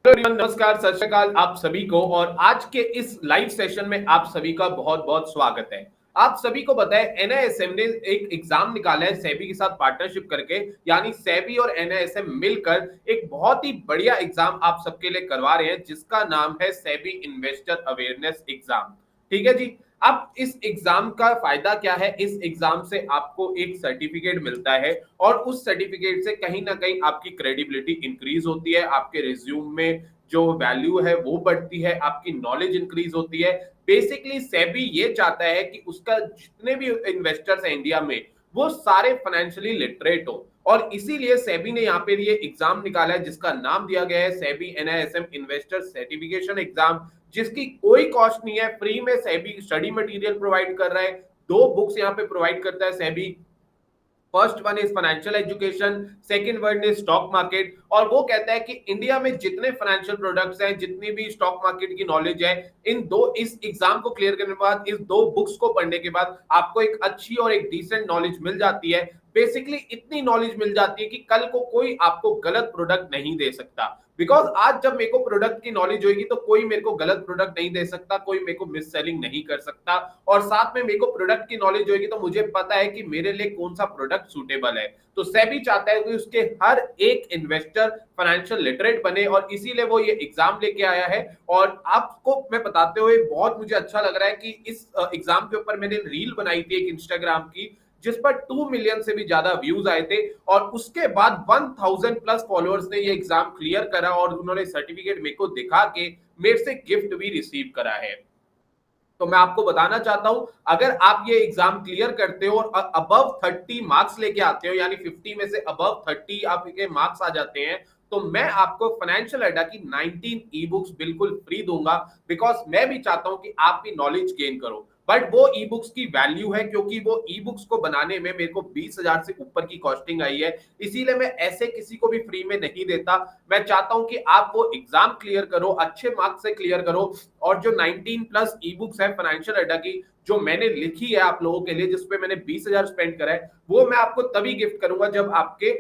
Hello everyone, नमस्कार, सत श्री अकाल आप सभी को। और आज के इस लाइव सेशन में आप सभी का बहुत बहुत स्वागत है। आप सभी को पता है एनआईएसएम ने एक एग्जाम निकाला है सेबी के साथ पार्टनरशिप करके, यानी सेबी और एनआईएसएम मिलकर एक बहुत ही बढ़िया एग्जाम आप सबके लिए करवा रहे हैं जिसका नाम है सेबी इन्वेस्टर अवेयरनेस एग्जाम। ठीक है जी। अब इस एग्जाम का फायदा क्या है? इस एग्जाम से आपको एक सर्टिफिकेट मिलता है और उस सर्टिफिकेट से कहीं ना कहीं आपकी क्रेडिबिलिटी इंक्रीज होती है, आपके रिज्यूम में जो वैल्यू है वो बढ़ती है, आपकी नॉलेज इंक्रीज होती है। बेसिकली सेबी ये चाहता है कि उसका जितने भी इन्वेस्टर्स हैं इंडिया में वो सारे फाइनेंशियली लिटरेट हो, और इसीलिए सेबी ने यहाँ पे ये एग्जाम निकाला है जिसका नाम दिया गया है SEBI NISM investor certification exam, जिसकी कोई कॉस्ट नहीं है। फ्री में सेबी स्टडी मटेरियल प्रोवाइड कर रहा है। 2 बुक्स यहाँ पे प्रोवाइड करता है SEBI. First one is financial education, second one is stock market. और वो कहता है कि इंडिया में जितने फाइनेंशियल प्रोडक्ट्स हैं, जितनी भी स्टॉक मार्केट की नॉलेज है, इस एग्जाम को क्लियर करने के बाद, इस 2 बुक्स को पढ़ने के बाद आपको एक अच्छी और एक डिसेंट नॉलेज मिल जाती है। बेसिकली इतनी नॉलेज मिल जाती है कि कल को कोई आपको गलत प्रोडक्ट नहीं दे सकता। बिकॉज आज जब मेरे को प्रोडक्ट की नॉलेज होगी तो कोई मेरे को गलत प्रोडक्ट नहीं दे सकता, कोई मेरे को मिस सेलिंग नहीं कर सकता। और साथ में मेरे को प्रोडक्ट की नॉलेज होगी तो मुझे पता है कि मेरे लिए कौन सा प्रोडक्ट सूटेबल है। तो सेबी चाहता है कि उसके हर एक इन्वेस्टर फाइनेंशियल लिटरेट बने, और इसीलिए वो ये एग्जाम लेके आया है। और आपको मैं बताते हुए बहुत मुझे अच्छा लग रहा है कि इस एग्जाम के ऊपर मैंने रील बनाई थी एक इंस्टाग्राम की, जिस पर 2 मिलियन से भी ज्यादा व्यूज आए थे। और उसके बाद 1000 प्लस फॉलोअर्स ने ये एग्जाम क्लियर करा और उन्होंने सर्टिफिकेट मेरे को दिखा के मेरे से गिफ्ट भी रिसीव करा है। तो मैं आपको बताना चाहता हूं, अगर आप ये एग्जाम क्लियर करते हो और अबव 30 मार्क्स लेके आते हो, यानी 50 में से अबव 30 आपके मार्क्स आ जाते हैं, तो मैं आपको फाइनेंशियल अड्डा की 19 ई बुक्स बिल्कुल फ्री दूंगा। बिकॉज मैं भी चाहता हूं कि आप भी नॉलेज गेन करो। बट वो ई बुक्स की वैल्यू है, क्योंकि वो ई बुक्स को बनाने में मेरे को 20,000 से ऊपर की कॉस्टिंग आई है, इसीलिए मैं ऐसे किसी को भी फ्री में नहीं देता। मैं चाहता हूं कि आप वो एग्जाम क्लियर करो, अच्छे मार्क्स से क्लियर करो। और जो 19 प्लस ई बुक्स है फाइनेंशियल अड्डा की, जो मैंने लिखी है आप लोगों के लिए, जिसपे मैंने 20,000 स्पेंड करा है, वो मैं आपको तभी गिफ्ट करूंगा जब आपके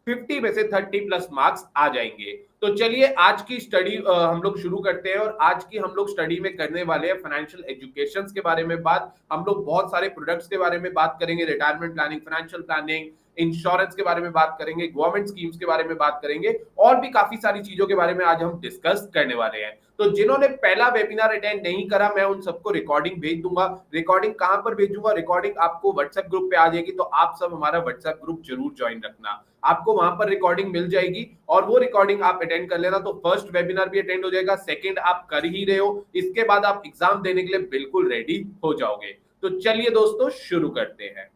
50 में से 30 प्लस मार्क्स आ जाएंगे। तो चलिए आज की स्टडी हम लोग शुरू करते हैं। और आज की हम लोग स्टडी में करने वाले हैं फाइनेंशियल एजुकेशन के बारे में बात। हम लोग बहुत सारे प्रोडक्ट्स के बारे में बात करेंगे, retirement planning, financial planning, insurance के बारे में बात करेंगे, गवर्नमेंट स्कीम्स के बारे में बात करेंगे, और भी काफी सारी चीजों के बारे में आज हम डिस्कस करने वाले हैं। तो जिन्होंने पहला वेबिनार अटेंड नहीं करा, मैं उन सबको रिकॉर्डिंग भेज दूंगा। रिकॉर्डिंग कहां पर भेजूंगा? रिकॉर्डिंग आपको व्हाट्सएप ग्रुप पे आ जाएगी, तो आप सब हमारा व्हाट्सएप ग्रुप जरूर ज्वाइन रखना। आपको वहां पर रिकॉर्डिंग मिल जाएगी और वो रिकॉर्डिंग आप अटेंड कर लेना। तो फर्स्ट वेबिनार भी अटेंड हो जाएगा, सेकंड आप कर ही रहे हो, इसके बाद आप एग्जाम देने के लिए बिल्कुल रेडी हो जाओगे। तो चलिए दोस्तों शुरू करते हैं।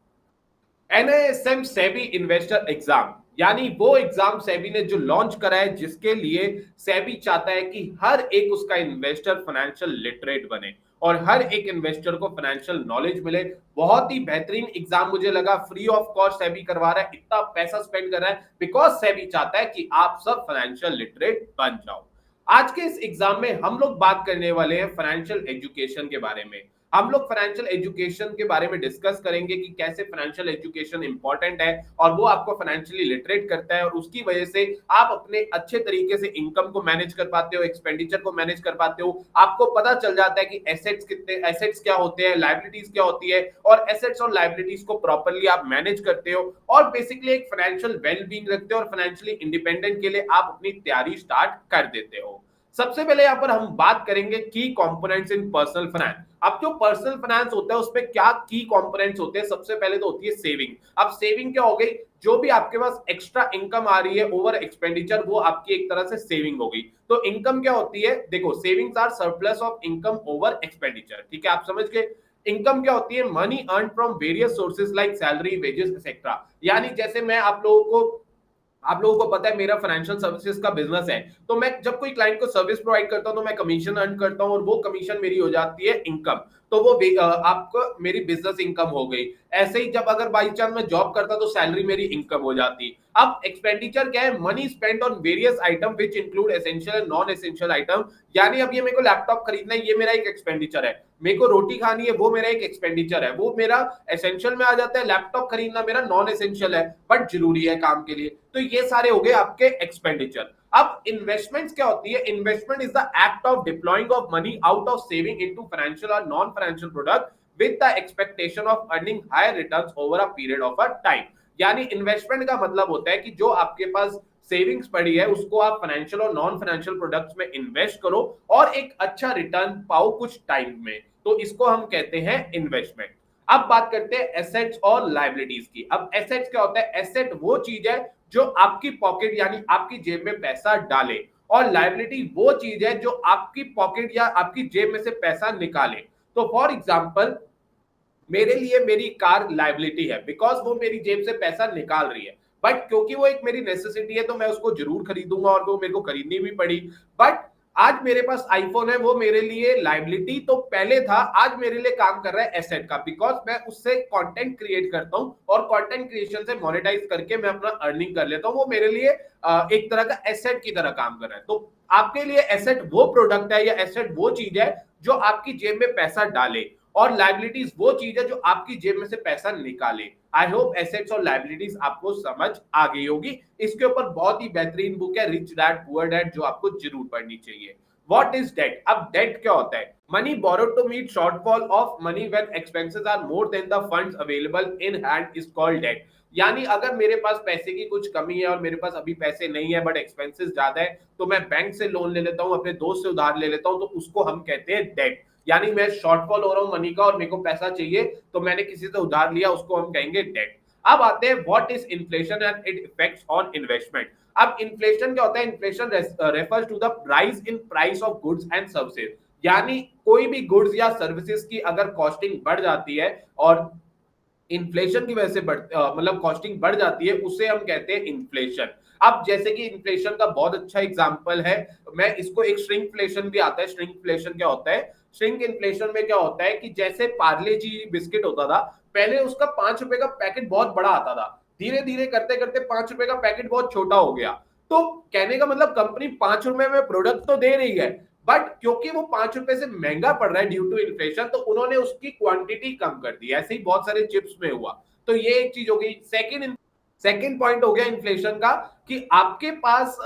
एनआईएसएम सेबी इन्वेस्टर एग्जाम, यानी वो एग्जाम सेबी ने जो लॉन्च करा है, जिसके लिए सेबी चाहता है कि हर एक उसका इन्वेस्टर फाइनेंशियल लिटरेट बने और हर एक इन्वेस्टर को फाइनेंशियल नॉलेज मिले। बहुत ही बेहतरीन एग्जाम मुझे लगा, फ्री ऑफ कॉस्ट सेबी करवा रहा है, इतना पैसा स्पेंड कर रहा है, बिकॉज सेबी चाहता है कि आप सब फाइनेंशियल लिटरेट बन जाओ। आज के इस एग्जाम में हम लोग बात करने वाले हैं फाइनेंशियल एजुकेशन के बारे में। हम लोग फाइनेंशियल एजुकेशन के बारे में डिस्कस करेंगे कि कैसे फाइनेंशियल एजुकेशन इंपॉर्टेंट है और वो आपको फाइनेंशियली लिटरेट करता है, और उसकी वजह से आप अपने अच्छे तरीके से इनकम को मैनेज कर पाते हो, एक्सपेंडिचर को मैनेज कर पाते हो। आपको पता चल जाता है कि एसेट्स क्या होते हैं, लाइबिलिटीज क्या होती है, और एसेट्स और लाइबिलिटीज को प्रॉपरली आप मैनेज करते हो और बेसिकली एक फाइनेंशियल वेल बीइंग रखते हो, और फाइनेंशियली इंडिपेंडेंट के लिए आप अपनी तैयारी स्टार्ट कर देते हो। सबसे पहले यहाँ पर हम बात करेंगे की कंपोनेंट्स इन पर्सनल फाइनेंस। अब जो पर्सनल फाइनेंस होता है उसमें क्या की कंपोनेंट्स होते हैं? सबसे पहले तो होती है सेविंग। अब सेविंग क्या हो गई? जो भी आपके पास एक्स्ट्रा इनकम आ रही है ओवर एक्सपेंडिचर, वो आपकी एक तरह से सेविंग हो गई। तो इनकम क्या होती है? देखो, savings are surplus of income over expenditure. ठीक है, आप समझ गए। इनकम क्या होती है? Money earn from various sources like salary, wages etcetera. यानी जैसे मैं आप लोगों को पता है मेरा फाइनेंशियल सर्विसेज का बिजनेस है, तो मैं जब कोई क्लाइंट को सर्विस प्रोवाइड करता हूं तो मैं कमीशन अर्न करता हूं, और वो कमीशन मेरी हो जाती है इनकम। तो वो आपको मेरी बिजनेस इनकम हो गई। ऐसे ही जब अगर बाई चांस मैं जॉब करता तो सैलरी मेरी इनकम हो जाती। अब एक्सपेंडिचर क्या है? Money spend on various item which include essential and non essential item. यानी अब ये मेरे को लैपटॉप खरीदना है, ये मेरा एक एक्सपेंडिचर है। मेरे को रोटी खानी है, वो मेरा एक एक्सपेंडिचर है, वो मेरा एसेंशियल में आ जाता है। लैपटॉप खरीदना मेरा नॉन एसेंशियल है बट जरूरी है काम के लिए। तो ये सारे हो गए आपके एक्सपेंडिचर। अब इन्वेस्टमेंट्स क्या होती है? Investment is the act of deploying of money out of saving into financial और non financial product with the expectation of earning higher returns over a period of a time. यानी investment का मतलब होता है कि जो आपके पास सेविंग्स पड़ी है उसको आप फाइनेंशियल और नॉन फाइनेंशियल प्रोडक्ट्स में इन्वेस्ट करो और एक अच्छा रिटर्न पाओ कुछ टाइम में, तो इसको हम कहते हैं इन्वेस्टमेंट। अब बात करते हैं एसेट्स और लायबिलिटीज की। अब एसेट्स क्या होता है? एसेट वो चीज है जो आपकी पॉकेट यानी आपकी जेब में पैसा डाले, और लायबिलिटी वो चीज है जो आपकी पॉकेट या आपकी जेब में से पैसा निकाले। तो फॉर एग्जाम्पल मेरे लिए मेरी कार लायबिलिटी है बिकॉज वो मेरी जेब से पैसा निकाल रही है, बट क्योंकि वो एक मेरी नेसेसिटी है तो मैं उसको जरूर खरीदूंगा और वो मेरे को खरीदनी भी पड़ी। बट आज मेरे पास आईफोन है, वो मेरे लिए लायबिलिटी तो पहले था, आज मेरे लिए काम कर रहा है एसेट का, बिकॉज मैं उससे कंटेंट क्रिएट करता हूं और कंटेंट क्रिएशन से मोनेटाइज करके मैं अपना अर्निंग कर लेता हूं। वो मेरे लिए एक तरह का एसेट की तरह काम कर रहा है। तो आपके लिए एसेट वो प्रोडक्ट है या एसेट वो चीज है जो आपकी जेब में पैसा डाले, और लायबिलिटीज वो चीज है जो आपकी जेब में से पैसा निकाले। आई होप एसेट्स और लायबिलिटीज आपको समझ आ गई होगी। इसके ऊपर बहुत ही बेहतरीन बुक है रिच डैड पुअर डैड, जो आपको जरूर पढ़नी चाहिए। What is debt? अब डेट क्या होता है? Money borrowed to meet shortfall of money when expenses are more than the funds available in hand is called debt. यानी अगर मेरे पास पैसे की कुछ कमी है और मेरे पास अभी पैसे नहीं है बट एक्सपेंसेस ज्यादा है, तो मैं बैंक से लोन ले लेता हूं, अपने दोस्त से उधार ले लेता हूं, तो उसको हम कहते हैं डेट। यानी मैं शॉर्टफॉल हो रहा हूं मनी का और मेरे को पैसा चाहिए तो मैंने किसी से उधार लिया, उसको हम कहेंगे डेट। अब आते हैं what is inflation and it effects on investment. अब इन्फ्लेशन क्या होता है? Inflation refers to the rise in price of goods and services. यानी कोई भी गुड्स या सर्विसेज की अगर कॉस्टिंग बढ़ जाती है और इन्फ्लेशन की वजह से मतलब कॉस्टिंग बढ़ जाती है, उसे हम कहते हैं इन्फ्लेशन। अब जैसे कि इन्फ्लेशन का बहुत अच्छा एग्जांपल है, मैं इसको एक श्रिंकफ्लेशन भी आता है। श्रिंकफ्लेशन क्या होता है? श्रिंक इन्फ्लेशन में क्या होता है कि जैसे पार्ले जी बिस्किट होता था, पहले उसका 5 रुपए का पैकेट बहुत बड़ा आता था, धीरे धीरे करते करते 5 रुपए का पैकेट बहुत छोटा हो गया। तो कहने का मतलब कंपनी 5 रुपए में प्रोडक्ट तो दे रही है, बट क्योंकि वो 5 रुपए से महंगा पड़ रहा है ड्यू टू इन्फ्लेशन, तो उन्होंने उसकी क्वांटिटी कम कर दी। ऐसे ही बहुत सारे चिप्स में हुआ। तो ये एक चीज हो गई। सेकेंड पॉइंट हो गया इन्फ्लेशन का कि आपके पास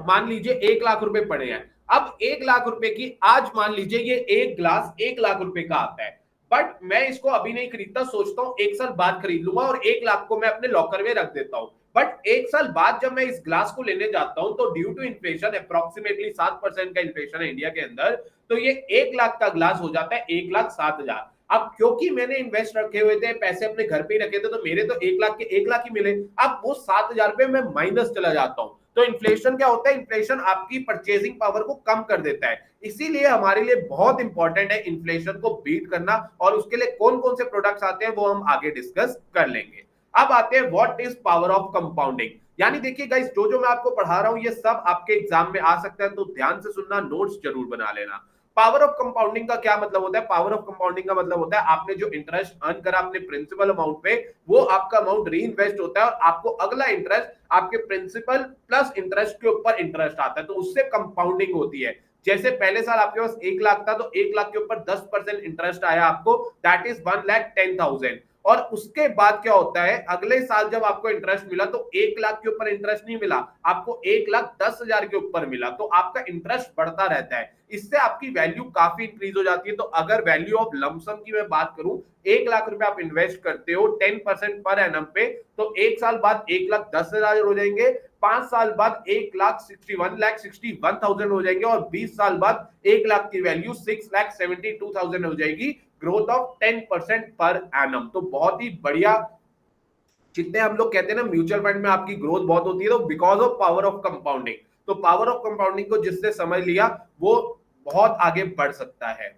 मान लीजिए 1 लाख रुपए पड़े हैं। अब 1 लाख रुपए की आज मान लीजिए ये एक ग्लास 1 लाख रुपए का आता है, बट मैं इसको अभी नहीं खरीदता, सोचता हूँ 1 साल बाद खरीद लूंगा और 1 लाख को मैं अपने लॉकर में रख देता हूँ। बट 1 साल बाद जब मैं इस ग्लास को लेने जाता हूं तो ड्यू टू इन्फ्लेशन अप्रोक्सीमेटली 7% का इन्फ्लेशन है इंडिया के अंदर, तो ये 1 लाख का ग्लास हो जाता है 1,07,000। अब क्योंकि मैंने इन्वेस्ट रखे हुए थे, पैसे अपने घर पे ही रखे थे, तो मेरे तो 1 लाख के 1 लाख ही मिले। अब वो 7,000 रुपए में माइनस चला जाता हूं। तो इन्फ्लेशन क्या होता है? इन्फ्लेशन आपकी परचेजिंग पावर को कम कर देता है। इसीलिए हमारे लिए बहुत इंपॉर्टेंट है इन्फ्लेशन को बीट करना, और उसके लिए कौन कौन से प्रोडक्ट्स आते हैं वो हम आगे डिस्कस कर लेंगे। अब आते हैं what is power of compounding. यानी देखिए गाइस, जो जो मैं आपको पढ़ा रहा हूं ये सब आपके एग्जाम में आ सकता है, तो ध्यान से सुनना, नोट्स जरूर बना लेना। पावर ऑफ कंपाउंडिंग का क्या मतलब होता है? पावर ऑफ कंपाउंडिंग का मतलब होता है आपने जो इंटरेस्ट अर्न करा अपने प्रिंसिपल अमाउंट पे, वो आपका अमाउंट री इन्वेस्ट होता है और आपको अगला इंटरेस्ट आपके प्रिंसिपल प्लस इंटरेस्ट के ऊपर इंटरेस्ट आता है, तो उससे कंपाउंडिंग होती है। जैसे पहले साल आपके पास 1 लाख था, तो 1 लाख के ऊपर 10% इंटरेस्ट आया आपको, दैट इज 1,10,000। और उसके बाद क्या होता है? अगले साल जब आपको इंटरेस्ट मिला तो 1 लाख के ऊपर इंटरेस्ट नहीं मिला, आपको 1,10,000 के ऊपर मिला, तो आपका इंटरेस्ट बढ़ता रहता है। इससे आपकी वैल्यू काफी इंक्रीज हो जाती है। तो अगर वैल्यू ऑफ लमसम की मैं बात करूं, 1 लाख रुपए आप इन्वेस्ट करते हो 10% पर एनम पे, तो 1 साल बाद 1,10,000 हो जाएंगे, 5 साल बाद 1,61,61,000 हो जाएंगे, और 20 साल बाद 1 लाख की वैल्यू 6,72,000 हो जाएगी। Growth of 10% per annum. तो बहुत ही बढ़िया। जितने हम लोग कहते हैं ना म्यूचुअल फंड में आपकी ग्रोथ बहुत होती है, तो because of power of compounding. तो पावर ऑफ कंपाउंडिंग को जिसने समझ लिया वो बहुत आगे बढ़ सकता है।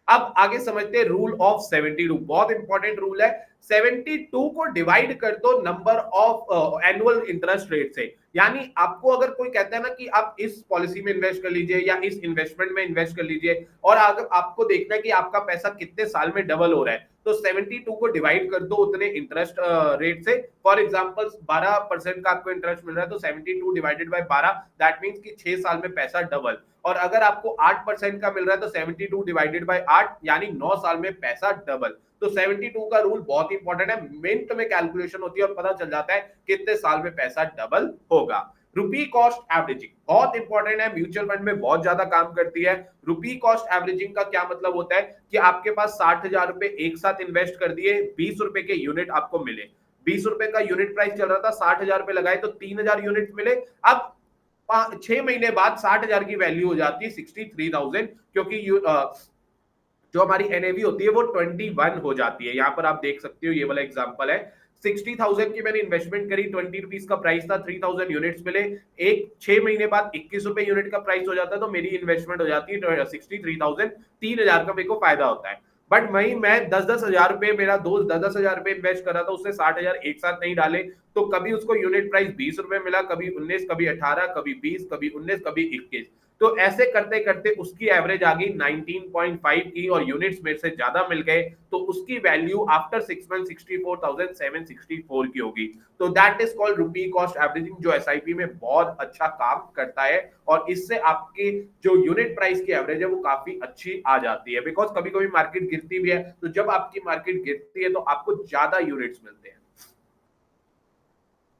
अब आगे समझते हैं रूल ऑफ 72। बहुत इंपॉर्टेंट रूल है। 72 को डिवाइड कर दो number of annual interest rate से। यानी आपको अगर कोई कहता है ना कि आप इस पॉलिसी में इन्वेस्ट कर लीजिए या इस इन्वेस्टमेंट में इन्वेस्ट कर लीजिए, और अगर आपको देखना है कि आपका पैसा कितने साल में डबल हो रहा है, तो 72 को डिवाइड कर दो उतने इंटरेस्ट रेट से। फॉर एग्जांपल 12% का आपको इंटरेस्ट मिल रहा है, तो 72 डिवाइडेड बाय 12, दैट मींस कि 6 साल में पैसा डबल। और अगर आपको 8% का मिल रहा है, तो 72 डिवाइडेड बाय 8, यानी 9 साल में पैसा डबल। तो 72 का रूल बहुत इंपॉर्टेंट है। मिनट में कैलकुलेशन होती है और पता चल जाता है कितने साल में पैसा डबल होगा। रुपी कॉस्ट एवरेजिंग बहुत इंपॉर्टेंट है, म्यूचुअल फंड में बहुत ज्यादा काम करती है। रुपी कॉस्ट एवरेजिंग का क्या मतलब होता है कि आपके पास 60,000 रुपए एक साथ इन्वेस्ट कर दिए, 20 रुपए के यूनिट आपको मिले, 20 रुपए का यूनिट प्राइस चल रहा था, 60,000 रुपए लगाए तो 3,000 यूनिट मिले। अब 6 महीने बाद 60,000 की वैल्यू हो जाती है 63,000, क्योंकि जो हमारी एनएवी होती है वो 21 हो जाती है। यहां पर आप देख सकते हो, ये वाला एग्जांपल है, 60,000 की मैंने इन्वेस्टमेंट करी, 20 रुपीज का प्राइस था, 3,000 यूनिट्स मिले, एक 6 महीने बाद 21 रुपए यूनिट का प्राइस हो जाता है, तो मेरी इन्वेस्टमेंट हो जाती है 63,000, 3,000 का मेरे को फायदा होता है। बट वही मैं 10-10 हजार रुपए, मेरा दोस्त 10-10 हजार रुपए इन्वेस्ट कर रहा था, उसने 60,000 एक साथ नहीं डाले, तो कभी उसको यूनिट प्राइस 20 रुपए मिला, कभी 19, कभी 18, कभी 20, कभी 19, कभी 21। तो ऐसे करते करते उसकी एवरेज आ गई 19.5 की और यूनिट्स मेरे से ज्यादा मिल गए, तो उसकी वैल्यू आफ्टर 6 मंथ 64,764 की होगी। तो that is called rupee cost averaging, जो एसआईपी में बहुत अच्छा काम करता है और इससे आपकी जो यूनिट प्राइस की एवरेज है वो काफी अच्छी आ जाती है। बिकॉज कभी कभी मार्केट गिरती भी है, तो जब आपकी मार्केट गिरती है तो आपको ज्यादा यूनिट्स मिलते हैं।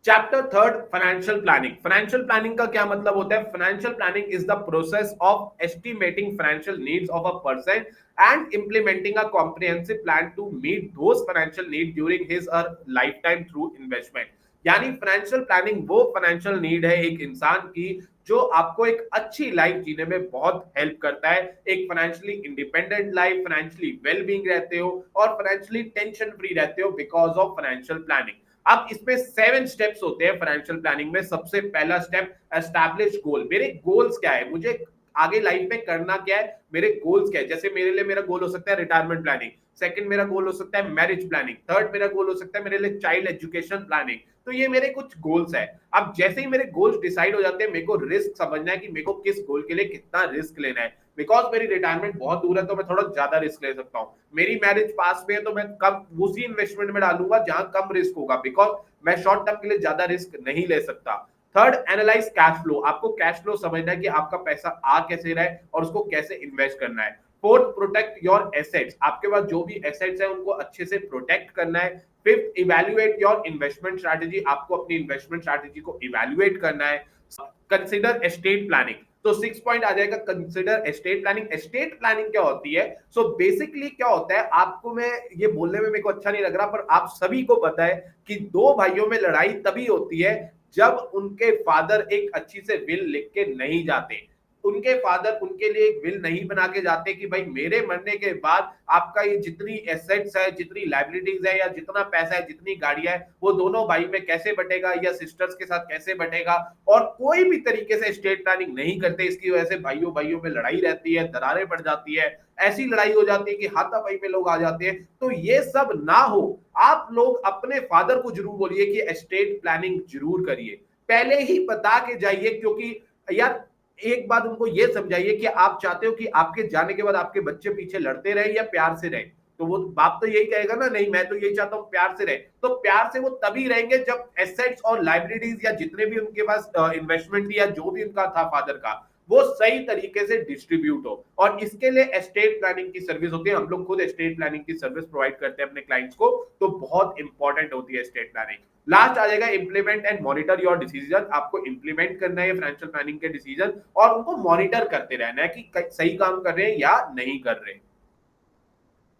Chapter third, financial planning. Financial planning का क्या मतलब होता है? Financial planning is the process of estimating financial needs of a person and implementing a comprehensive plan to meet those financial need during his or life time through investment. यानी financial planning वो financial need है एक इंसान की जो आपको एक अच्छी लाइफ जीने में बहुत हेल्प करता है, एक financially independent life, financially well being रहते हो और फाइनेंशियली टेंशन फ्री रहते हो बिकॉज ऑफ फाइनेंशियल प्लानिंग। अब इसमें 7 स्टेप्स होते हैं फाइनेंशियल प्लानिंग में। सबसे पहला स्टेप, एस्टैब्लिश गोल। मेरे गोल्स क्या है, मुझे आगे लाइफ में करना क्या है, मेरे गोल्स क्या है। जैसे मेरे लिए मेरा गोल हो सकता है रिटायरमेंट प्लानिंग, सेकंड मेरा गोल हो सकता है मैरिज प्लानिंग, थर्ड मेरा गोल हो सकता है मेरे लिए चाइल्ड एजुकेशन प्लानिंग। तो ये मेरे कुछ गोल्स है। अब जैसे ही मेरे गोल्स डिसाइड हो जाते हैं, मेरे को रिस्क समझना है कि मेरे को किस गोल के लिए कितना रिस्क लेना है। बिकॉज मेरी रिटायरमेंट बहुत दूर है तो मैं थोड़ा ज्यादा रिस्क ले सकता हूँ, मेरी मैरिज पास में है तो मैं कम उसी इन्वेस्टमेंट में डालूंगा जहां कम रिस्क होगा, बिकॉज मैं शॉर्ट टर्म के लिए ज्यादा रिस्क नहीं ले सकता। Third, analyse cash flow. आपको कैश फ्लो समझना है कि आपका पैसा आ कैसे रहा है और उसको कैसे इन्वेस्ट करना है। Fourth, protect your assets. आपके पास जो भी एसेट्स है उनको अच्छे से प्रोटेक्ट करना है। Fifth, evaluate your investment strategy. आपको अपनी इन्वेस्टमेंट स्ट्रैटेजी को इवैल्यूएट करना है। Consider estate planning. तो 6 पॉइंट आ जाएगा, consider estate planning. Estate planning क्या होती है? सो बेसिकली क्या होता है, आपको मैं ये बोलने में मेरे को अच्छा नहीं लग रहा, पर आप सभी को पता है कि दो भाइयों में लड़ाई तभी होती है जब उनके फादर एक अच्छी से विल लिख के नहीं जाते। उनके फादर उनके लिए एक विल नहीं बना के जाते कि भाई मेरे मरने के बाद आपका ये जितनी एसेट्स है, जितनी लाइबिलिटीज है, या जितना पैसा है, जितनी गाड़ियां है, वो दोनों भाई में कैसे बटेगा या सिस्टर्स के साथ कैसे बटेगा। और कोई भी तरीके से स्टेट प्लानिंग नहीं करते। इसकी वजह से भाइयों भाइयों में लड़ाई रहती है, दरारें पड़ जाती है, ऐसी लड़ाई हो जाती है कि हाथापाई में लोग आ जाते हैं। तो ये सब ना हो, आप लोग अपने फादर को जरूर बोलिए कि स्टेट प्लानिंग जरूर करिए, पहले ही बता के जाइए। क्योंकि यार एक बात उनको ये समझाइए कि आप चाहते हो कि आपके जाने के बाद आपके बच्चे पीछे लड़ते रहे या प्यार से रहे। तो वो बाप तो यही कहेगा ना, नहीं मैं तो यही चाहता हूँ प्यार से रहे। तो प्यार से वो तभी रहेंगे जब एसेट्स और लाइबिलिटीज या जितने भी उनके पास इन्वेस्टमेंट थी या जो भी उनका था फादर का, वो सही तरीके से डिस्ट्रीब्यूट हो। और इसके लिए एस्टेट प्लानिंग की सर्विस होती है। हम लोग खुद एस्टेट प्लानिंग की सर्विस प्रोवाइड करते हैं अपने क्लाइंट्स को, तो बहुत इंपॉर्टेंट होती है एस्टेट प्लानिंग। लास्ट आ जाएगा implement and monitor your decision. आपको इंप्लीमेंट करना है फाइनेंशियल प्लानिंग के डिसीजन और उनको मॉनिटर करते रहना है कि सही काम कर रहे हैं या नहीं कर रहे।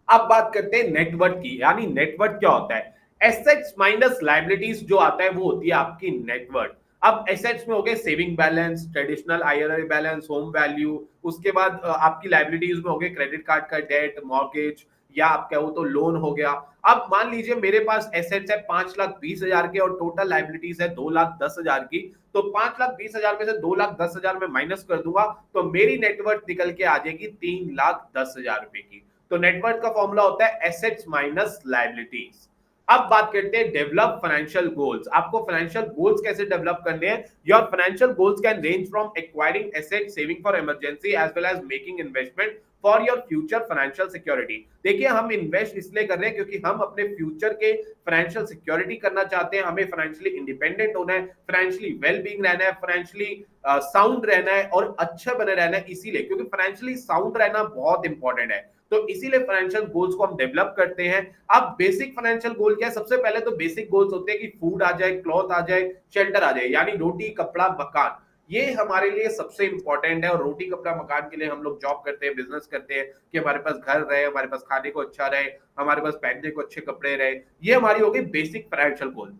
अब बात करते हैं नेटवर्थ की। यानी नेटवर्थ क्या होता है? एसेट्स माइनस लाइबिलिटीज जो आता है वो होती है आपकी नेटवर्थ। अब एसेट्स में हो गए saving balance, traditional IRR balance, home value. उसके बाद आपकी लाइबिलिटीज में हो गए क्रेडिट कार्ड का डेट, मॉर्गेज, या आप कहो तो लोन हो गया। अब मान लीजिए मेरे पास एसेट्स है 5,20,000 के और टोटल लाइबिलिटीज है 2,10,000 की। तो 5,20,000 में से 2,10,000 में माइनस कर दूंगा तो मेरी नेटवर्थ निकल के आ जाएगी 3,10,000 रुपए की। तो नेटवर्थ का फॉर्मूला होता है एसेट्स माइनस लाइबिलिटीज। अब बात करते हैं डेवलप फाइनेंशियल गोल्स। आपको फाइनेंशियल गोल्स कैसे डेवलप करने हैं? Your financial goals can range from acquiring asset, saving for emergency as well as making investment for your future financial security. देखिए हम इन्वेस्ट इसलिए कर रहे हैं क्योंकि हम अपने फ्यूचर के फाइनेंशियल सिक्योरिटी करना चाहते हैं, हमें फाइनेंशियली इंडिपेंडेंट होना है, फाइनेंशियली वेल बीइंग रहना है, फाइनेंशियली साउंड रहना है और अच्छा बने रहना है। इसीलिए क्योंकि फाइनेंशियली साउंड रहना बहुत इंपॉर्टेंट है, तो इसीलिए फाइनेंशियल गोल्स को हम डेवलप करते हैं। अब बेसिक फाइनेंशियल गोल क्या है? सबसे पहले तो बेसिक गोल्स होते हैं कि फूड आ जाए, क्लॉथ आ जाए, शेल्टर आ जाए, यानी रोटी कपड़ा मकान। ये हमारे लिए सबसे इंपॉर्टेंट है और रोटी कपड़ा मकान के लिए हम लोग जॉब करते हैं, बिजनेस करते हैं कि हमारे पास घर रहे, हमारे पास खाने को अच्छा रहे, हमारे पास पहनने को अच्छे कपड़े रहे। ये हमारी होगी बेसिक फाइनेंशियल गोल।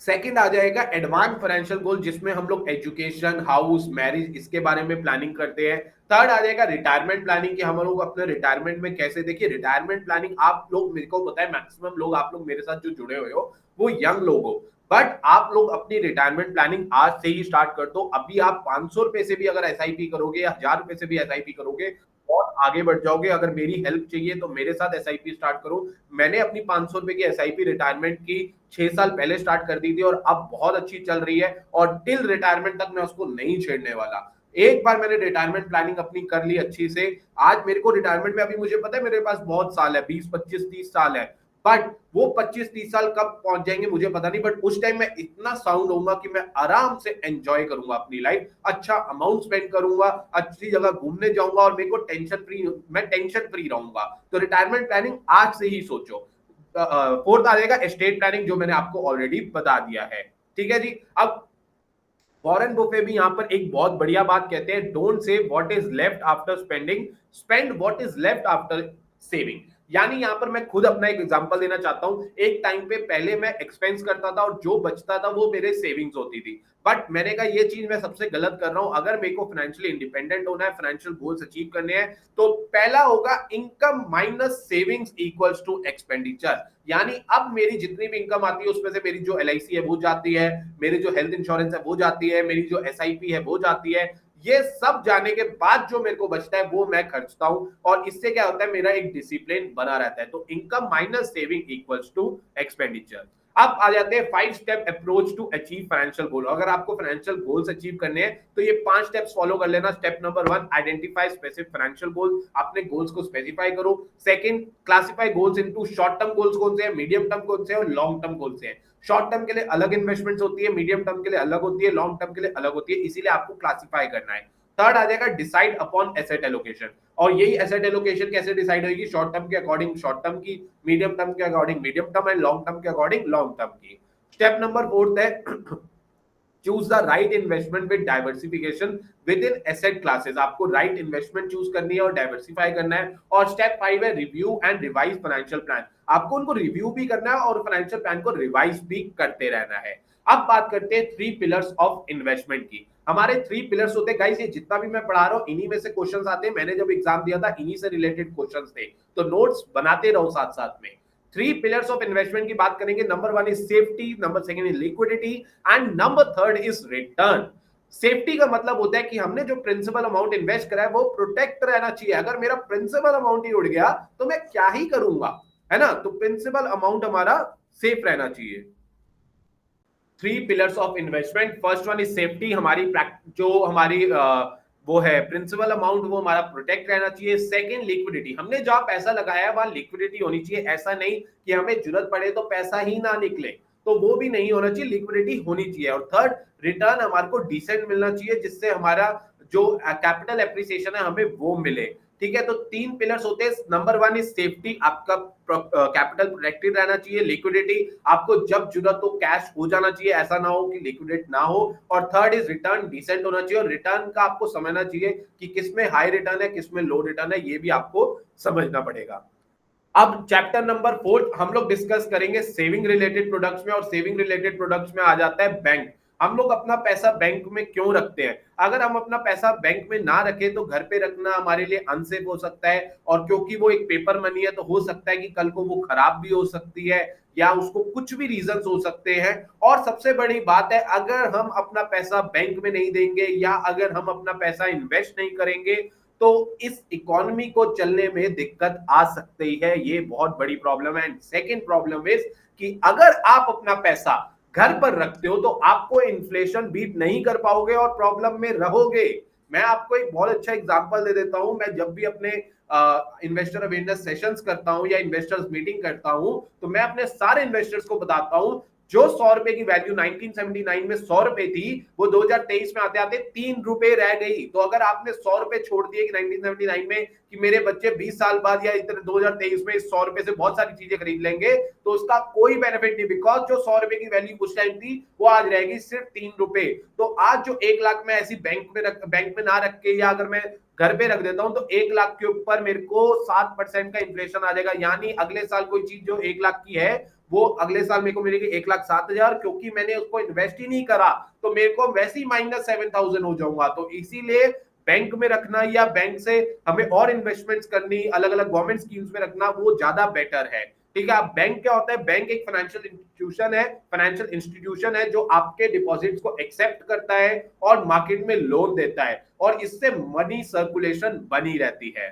सेकंड आ जाएगा एडवांस फाइनेंशियल गोल, जिसमें हम लोग एजुकेशन, हाउस, मैरिज, इसके बारे में प्लानिंग करते हैं। थर्ड आ जाएगा रिटायरमेंट प्लानिंग कि हम लोग अपने रिटायरमेंट में कैसे, देखिए रिटायरमेंट प्लानिंग आप लोग, मेरे को पता है मैक्सिमम लोग, आप लोग मेरे साथ जो जुड़े हुए हो वो यंग लोग हो, बट आप लोग अपनी रिटायरमेंट प्लानिंग आज से ही स्टार्ट कर दो। अभी आप 500 रुपए से भी अगर एसआईपी करोगे या 1000 रुपए से भी एसआईपी करोगे बहुत आगे बढ़ जाओगे। अगर मेरी हेल्प चाहिए तो मेरे साथ एसआईपी स्टार्ट करो। मैंने अपनी 500 रुपए की एसआईपी रिटायरमेंट की 6 साल पहले स्टार्ट कर दी थी और अब बहुत अच्छी चल रही है और टिल रिटायरमेंट तक मैं उसको नहीं छेड़ने वाला। एक बार मैंने रिटायरमेंट प्लानिंग अपनी कर ली अच्छी से, आज मेरे को रिटायरमेंट में, अभी मुझे पता है मेरे पास बहुत साल है, 20 25 30 साल है, बट वो 25-30 साल कब पहुंच जाएंगे मुझे पता नहीं, बट उस टाइम मैं इतना साउंड होऊंगा कि मैं आराम से एंजॉय करूंगा अपनी लाइफ, अच्छा अमाउंट स्पेंड करूंगा, अच्छी जगह घूमने जाऊंगा और मेरे को टेंशन फ्री, मैं टेंशन फ्री रहूंगा। तो रिटायरमेंट प्लानिंग आज से ही सोचो। फोर्थ आ जाएगा एस्टेट प्लानिंग, जो मैंने आपको ऑलरेडी बता दिया है। ठीक है जी। अब वॉरेन बुफे भी यहाँ पर एक बहुत बढ़िया बात कहते हैं, don't save what is left after spending, spend what is left after saving. यानी यहाँ पर मैं खुद अपना एक एग्जांपल देना चाहता हूँ। एक टाइम पे पहले मैं एक्सपेंस करता था और जो बचता था वो मेरे सेविंग्स होती थी, बट मैंने कहा ये चीज मैं सबसे गलत कर रहा हूं। अगर मेरे को फाइनेंशियली इंडिपेंडेंट होना है, फाइनेंशियल गोल्स अचीव करने हैं, तो पहला होगा income minus savings equals to expenditure. यानी अब मेरी जितनी भी इनकम आती है उसमें से मेरी जो एलआईसी है वो जाती है, मेरी जो हेल्थ इंश्योरेंस है वो जाती है, मेरी जो एसआईपी है वो जाती है, ये सब जाने के बाद जो मेरे को बचता है वो मैं खर्चता हूं और इससे क्या होता है, मेरा एक डिसिप्लिन बना रहता है। तो income minus saving equals to expenditure. अब आ जाते हैं 5 step approach to achieve financial goal. अगर आपको फाइनेंशियल गोल्स अचीव करने हैं तो ये 5 स्टेप्स फॉलो कर लेना। Step number 1, identify specific financial goal, अपने गोल्स को स्पेसिफाई करो। Second, classify goals into short term goals कौन से हैं, मीडियम टर्म कौन से हैं और लॉन्ग टर्म कौन से हैं। शॉर्ट टर्म के लिए अलग इन्वेस्टमेंट्स होती है, मीडियम टर्म के लिए अलग होती है, लॉन्ग टर्म के लिए अलग होती है, इसीलिए आपको क्लासिफाई करना है। थर्ड आ जाएगा डिसाइड अपॉन एसेट एलोकेशन, और यही एसेट एलोकेशन कैसे डिसाइड होगी, शॉर्ट टर्म के अकॉर्डिंग शॉर्ट टर्म की, मीडियम टर्म के according medium term and long term के अकॉर्डिंग लॉन्ग टर्म की। स्टेप नंबर 4 है choose the right investment with diversification with in asset classes. आपको right investment choose करनी है और डाइवर्सिफाई करना है। और स्टेप 5 है review and revise financial plan. आपको उनको रिव्यू भी करना है और फाइनेंशियल प्लान को रिवाइज भी करते रहना है। अब बात करते हैं 3 पिलर्स ऑफ इन्वेस्टमेंट की। हमारे 3 पिलर्स होते हैं गाइस, ये जितना भी मैं पढ़ा रहा हूं इन्हीं में से क्वेश्चंस आते हैं। मैंने जब एग्जाम दिया था इन्हीं से रिलेटेड क्वेश्चंस थे, तो नोट्स बनाते रहो साथ साथ में। 3 पिलर्स ऑफ इन्वेस्टमेंट की बात करेंगे। Number 1 is safety, number 2 is liquidity and number 3 is return. Safety का मतलब होता है कि हमने जो प्रिंसिपल अमाउंट इन्वेस्ट करा है वो प्रोटेक्ट रहना चाहिए। अगर मेरा प्रिंसिपल अमाउंट ही उड़ गया तो मैं क्या ही करूंगा, है ना। तो प्रिंसिपल अमाउंट हमारा सेफ रहना चाहिए। 3 pillars of investment, first one is safety, हमारी जो हमारी वो है प्रिंसिपल अमाउंट वो हमारा प्रोटेक्ट रहना चाहिए। सेकंड लिक्विडिटी, हमने जहां पैसा लगाया है वहां लिक्विडिटी होनी चाहिए। ऐसा नहीं कि हमें जरूरत पड़े तो पैसा ही ना निकले, तो वो भी नहीं होना चाहिए, लिक्विडिटी होनी चाहिए। और थर्ड, रिटर्न हमारे को डिसेंट मिलना चाहिए जिससे हमारा जो कैपिटल एप्रिसिएशन है हमें वो मिले। ठीक है, तो 3 पिलर्स होते हैं। नंबर 1 इज सेफ्टी, आपका कैपिटल प्रोटेक्टेड रहना चाहिए। लिक्विडिटी, आपको जब जरूरत हो कैश हो जाना चाहिए, ऐसा ना हो कि लिक्विडेट ना हो। और थर्ड इज रिटर्न, डिसेंट होना चाहिए। और रिटर्न का आपको समझना चाहिए कि किसमें हाई रिटर्न है किसमें लो रिटर्न है, ये भी आपको समझना पड़ेगा। अब चैप्टर नंबर 4 हम लोग डिस्कस करेंगे सेविंग रिलेटेड प्रोडक्ट्स में, और सेविंग रिलेटेड प्रोडक्ट्स में आ जाता है बैंक। हम लोग अपना पैसा बैंक में क्यों रखते हैं? अगर हम अपना पैसा बैंक में ना रखें तो घर पे रखना हमारे लिए अनसेफ हो सकता है, और क्योंकि वो एक पेपर मनी है तो हो सकता है कि कल को वो खराब भी हो सकती है या उसको कुछ भी रीजंस हो सकते हैं। और सबसे बड़ी बात है, अगर हम अपना पैसा बैंक में नहीं देंगे या अगर हम अपना पैसा इन्वेस्ट नहीं करेंगे तो इस इकोनॉमी को चलने में दिक्कत आ सकती है। ये बहुत बड़ी प्रॉब्लम है। सेकंड प्रॉब्लम इज कि अगर आप अपना पैसा घर पर रखते हो तो आपको इन्फ्लेशन बीट नहीं कर पाओगे और प्रॉब्लम में रहोगे। मैं आपको एक बहुत अच्छा एग्जांपल दे देता हूं। मैं जब भी अपने इन्वेस्टर अवेयरनेस सेशंस करता हूं या इन्वेस्टर्स मीटिंग करता हूं, तो मैं अपने सारे इन्वेस्टर्स को बताता हूं जो 100 रुपए की वैल्यू 1979 में 100 रुपए थी, वो 2023 में आते आते 3 रुपए रह गई। तो अगर आपने 100 रुपए छोड़ दिए कि 1979 में कि मेरे बच्चे 20 साल बाद या इतने 2023 में इस 100 रुपए से बहुत सारी चीजें खरीद लेंगे, तो उसका कोई बेनिफिट नहीं, बिकॉज जो 100 रुपए की वैल्यू उस टाइम थी वो आज रहेगी सिर्फ 3 रुपए। तो आज जो 1 लाख में ऐसी बैंक में ना रख के, या अगर मैं घर पे रख देता हूं, तो 1 लाख के ऊपर मेरे को 7% का इन्फ्लेशन आ जाएगा। यानी अगले साल कोई चीज जो 1 लाख की है वो अगले साल मेरे को मिलेगी 1,07,000, क्योंकि मैंने उसको इन्वेस्ट ही नहीं करा, तो मेरे को वैसे ही -7,000 हो जाऊंगा। तो इसीलिए बैंक में रखना या बैंक से हमें और इन्वेस्टमेंट्स करनी, अलग अलग गवर्नमेंट स्कीम्स में रखना, वो ज्यादा बेटर है। ठीक है। बैंक क्या होता है? बैंक एक फाइनेंशियल इंस्टीट्यूशन है जो आपके डिपॉजिट्स को एक्सेप्ट करता है और मार्केट में लोन देता है, और इससे मनी सर्कुलेशन बनी रहती है।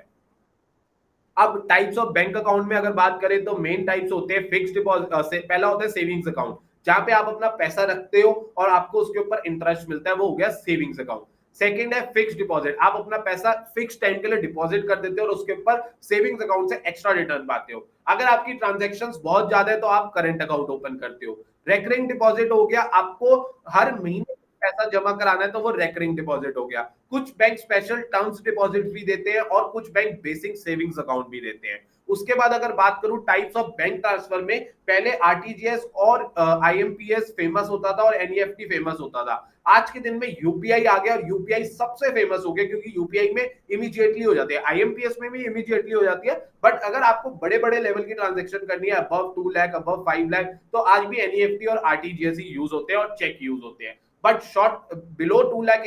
अब टाइप्स ऑफ बैंक अकाउंट में अगर बात करें तो मेन टाइप्स होते हैं फिक्स्ड डिपॉजिट से, पहला होता है सेविंग्स अकाउंट, जहां पे आप अपना पैसा रखते हो और आपको उसके ऊपर इंटरेस्ट मिलता है, वो हो गया सेविंग्स अकाउंट। सेकंड है फिक्स्ड डिपॉजिट, आप अपना पैसा फिक्स टाइम के लिए डिपॉजिट कर देते हो और उसके ऊपर सेविंग्स अकाउंट से एक्स्ट्रा रिटर्न पाते हो। अगर आपकी ट्रांजैक्शंस बहुत ज्यादा है तो आप करंट अकाउंट ओपन करते हो। रेकरिंग डिपॉजिट हो गया, आपको हर महीने पैसा जमा कराना है तो वो रेकरिंग डिपॉजिट हो गया। कुछ बैंक स्पेशल टर्म्स डिपॉजिट भी देते हैं और कुछ बैंक बेसिक सेविंग्स अकाउंट भी देते हैं। उसके बाद अगर बात करूं टाइप्स ऑफ बैंक ट्रांसफर में, पहले आरटीजीएस और आईएमपीएस फेमस होता था और एनईएफटी फेमस होता था। आज के दिन में यूपीआई आ गया और यूपीआई सबसे फेमस हो गया, क्योंकि यूपीआई में इमीडिएटली हो जाती है, आईएमपीएस में भी इमीडिएटली हो जाती है, बट अगर आपको बड़े बड़े लेवल की ट्रांजेक्शन करनी है, अबव 2 लाख अबव 5 लाख, तो आज भी एनईएफटी और आरटीजीएस ही यूज होते हैं और चेक यूज होते हैं। बट शॉर्ट बिलो 2 लाख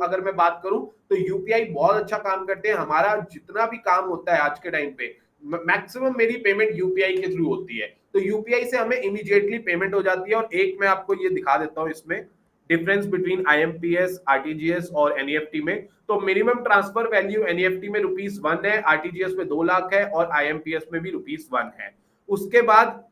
अगर मैं बात करूं तो यूपीआई बहुत अच्छा काम करते हैं। हमारा जितना भी काम होता है आज के टाइम पे, मैक्सिमम मेरी पेमेंट यूपीआई के थ्रू होती है, तो यूपीआई से हमें इमीडिएटली पेमेंट हो जाती है। और एक मैं आपको ये दिखा देता हूं इसमें डिफरेंस बिटवीन आईएमपीएस, आरटीजीएस और एनईएफटी में। तो मिनिमम ट्रांसफर वैल्यू एनईएफटी में ₹1 है, आरटीजीएस में 2 लाख है और आईएमपीएस में भी ₹1 है। उसके बाद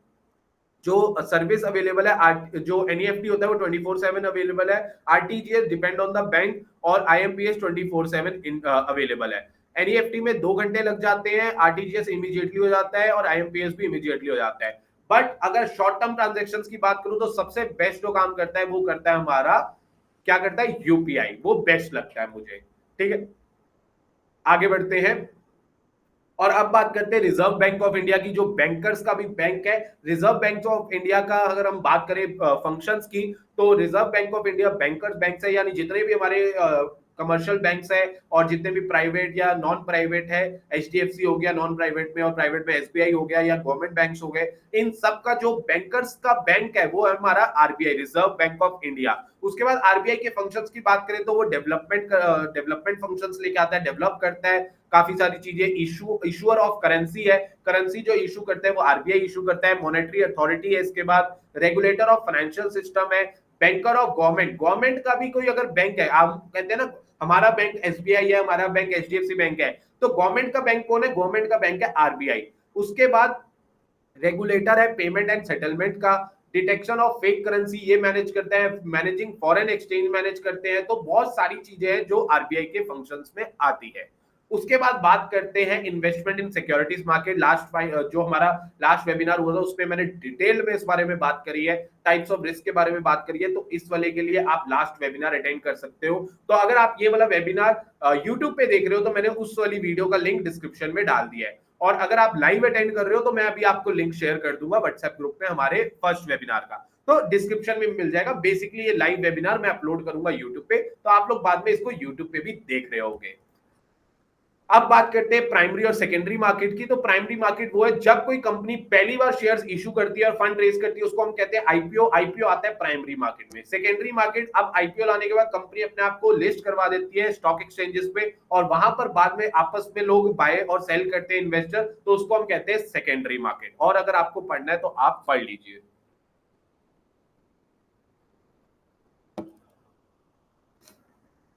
जो सर्विस अवेलेबल है, जो एनईएफटी होता है वो 24/7 अवेलेबल है, RTGS depend on the bank और आईएमपीएस 24/7 अवेलेबल है। एनईएफटी में 2 घंटे लग जाते हैं, आरटीजीएस इमीडिएटली हो जाता है और आईएमपीएस भी इमीडिएटली हो जाता है। बट अगर शॉर्ट टर्म ट्रांजेक्शन की बात करूं तो सबसे बेस्ट जो काम करता है वो करता है हमारा, क्या करता है? यूपीआई, वो बेस्ट लगता है मुझे। ठीक है, आगे बढ़ते हैं और अब बात करते हैं रिजर्व बैंक ऑफ इंडिया की, जो बैंकर्स का भी बैंक है। रिजर्व बैंक ऑफ इंडिया का अगर हम बात करें फंक्शंस की, तो reserve bank of India bankers bank है, यानी जितने भी हमारे कमर्शियल बैंक्स है और जितने भी प्राइवेट या नॉन प्राइवेट है, एचडीएफसी हो गया नॉन प्राइवेट में, और प्राइवेट में एसबीआई हो गया, या गवर्नमेंट बैंक्स हो गए, इन सब का जो बैंकर्स का बैंक है वो है हमारा RBI, reserve bank of India. उसके बाद आरबीआई के फंक्शंस की बात करें तो वो डेवलपमेंट फंक्शंस लेके आता है, डेवलप करता है काफी सारी चीजें। इशूअर ऑफ करेंसी है, करेंसी जो इशू करते हैं वो आरबीआई इशू करता है। मॉनेटरी अथॉरिटी है, इसके बाद रेगुलेटर ऑफ फाइनेंशियल सिस्टम है, बैंकर ऑफ गवर्नमेंट, गवर्नमेंट का भी कोई अगर बैंक है, आप कहते हैं ना हमारा बैंक एसबीआई है, हमारा बैंक एचडीएफसी बैंक है, तो गवर्नमेंट का बैंक कौन है? गवर्नमेंट का बैंक है आरबीआई। उसके बाद रेगुलेटर है पेमेंट एंड सेटलमेंट का, डिटेक्शन ऑफ फेक करेंसी ये मैनेज करते हैं, मैनेजिंग फॉरेन एक्सचेंज मैनेज करते हैं। तो बहुत सारी चीजें हैं जो आरबीआई के फंक्शंस में आती है। उसके बाद बात करते हैं इन्वेस्टमेंट इन सिक्योरिटीज मार्केट। जो हमारा लास्ट वेबिनार हुआ था उसमें मैंने डिटेल में इस बारे में बात करी है, टाइप्स ऑफ रिस्क के बारे में बात करी है, तो इस वाले के लिए आप लास्ट वेबिनार अटेंड कर सकते हो। तो अगर आप ये वाला वेबिनार यूट्यूब पे देख रहे हो तो मैंने उस वाली वीडियो का लिंक डिस्क्रिप्शन में डाल दिया है, और अगर आप लाइव अटेंड कर रहे हो तो मैं अभी आपको लिंक शेयर कर दूंगा व्हाट्सएप ग्रुप में हमारे फर्स्ट वेबिनार का, तो डिस्क्रिप्शन में मिल जाएगा। बेसिकली ये लाइव वेबिनार मैं अपलोड करूंगा यूट्यूब पे, तो आप लोग बाद में इसको यूट्यूब पे भी देख रहे होंगे। अब बात करते हैं प्राइमरी और सेकेंडरी मार्केट की। तो प्राइमरी मार्केट वो है जब कोई कंपनी पहली बार शेयर्स इशू करती है और फंड रेज करती है, उसको हम कहते हैं आईपीओ। आईपीओ आता है प्राइमरी मार्केट में। सेकेंडरी मार्केट, अब आईपीओ लाने के बाद कंपनी अपने आप को लिस्ट करवा देती है स्टॉक एक्सचेंजेस पे, और वहां पर बाद में आपस में लोग बाय और सेल करते हैं इन्वेस्टर, तो उसको हम कहते हैं सेकेंडरी मार्केट। और अगर आपको पढ़ना है तो आप पढ़ लीजिए।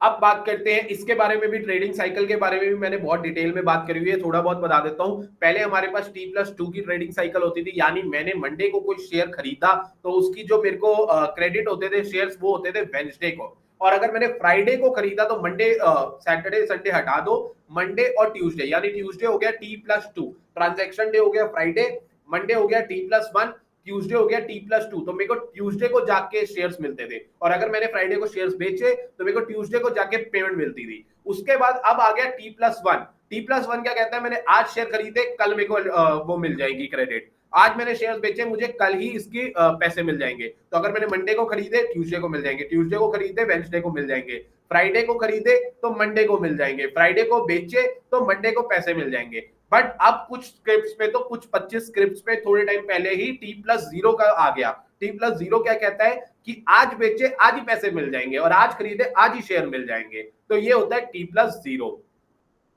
अब बात करते हैं इसके बारे में भी, ट्रेडिंग साइकिल के बारे में भी मैंने बहुत डिटेल में बात करी हुई है, थोड़ा बहुत बता देता हूं। पहले हमारे पास T+2 की ट्रेडिंग साइकिल होती थी, यानी मैंने मंडे को कोई शेयर खरीदा तो उसकी जो मेरे को क्रेडिट होते थे शेयर्स, वो होते थे वेंसडे को। और अगर मैंने फ्राइडे को खरीदा तो मंडे सैटरडे संडे हटा दो, मंडे और ट्यूसडे, यानी ट्यूसडे हो गया T+2 ट्रांजैक्शन डे हो गया फ्राइडे, मंडे हो गया T+1, ट्यूसडे हो गया T+2। तो मेरे को ट्यूसडे को जाके शेयर्स मिलते थे, और अगर मैंने फ्राइडे को शेयर्स बेचे तो मेरे को ट्यूसडे को जाके पेमेंट मिलती थी। उसके बाद अब आ गया T+1। T+1 क्या कहता है, मैंने आज शेयर खरीदे, कल मेरे को वो मिल जाएगी क्रेडिट। आज मैंने शेयर्स बेचे, मुझे कल ही इसकी पैसे मिल जाएंगे। तो अगर मैंने मंडे को खरीदे ट्यूसडे को मिल जाएंगे, ट्यूसडे को खरीदे वेडनेसडे को मिल जाएंगे, फ्राइडे को खरीदे तो मंडे को मिल जाएंगे, फ्राइडे को बेचे तो मंडे को पैसे मिल जाएंगे। बट अब कुछ स्क्रिप्ट्स पे, तो कुछ 25 स्क्रिप्ट्स पे थोड़े टाइम पहले ही T+0 का आ गया। T+0 क्या कहता है कि आज बेचे आज ही पैसे मिल जाएंगे, और आज खरीदे आज ही शेयर मिल जाएंगे। तो ये होता है T+0।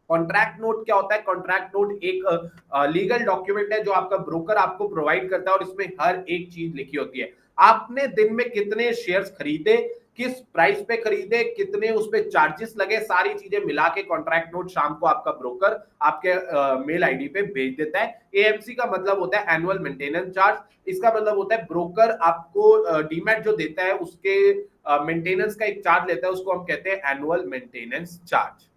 कॉन्ट्रैक्ट नोट क्या होता है? कॉन्ट्रैक्ट नोट एक लीगल डॉक्यूमेंट है जो आपका ब्रोकर आपको प्रोवाइड करता है, और इसमें हर एक चीज लिखी होती है। आपने दिन में कितने शेयर्स खरीदे, किस प्राइस पे खरीदे, कितने उस पे चार्जेस लगे, सारी चीजें मिला के कॉन्ट्रैक्ट नोट शाम को आपका ब्रोकर आपके मेल आईडी पे भेज देता है। एएमसी का मतलब होता है एनुअल मेंटेनेंस चार्ज। इसका मतलब होता है ब्रोकर आपको डीमैट जो देता है उसके मेंटेनेंस का एक चार्ज लेता है, उसको हम कहते हैं एनुअल मेंटेनेंस चार्ज।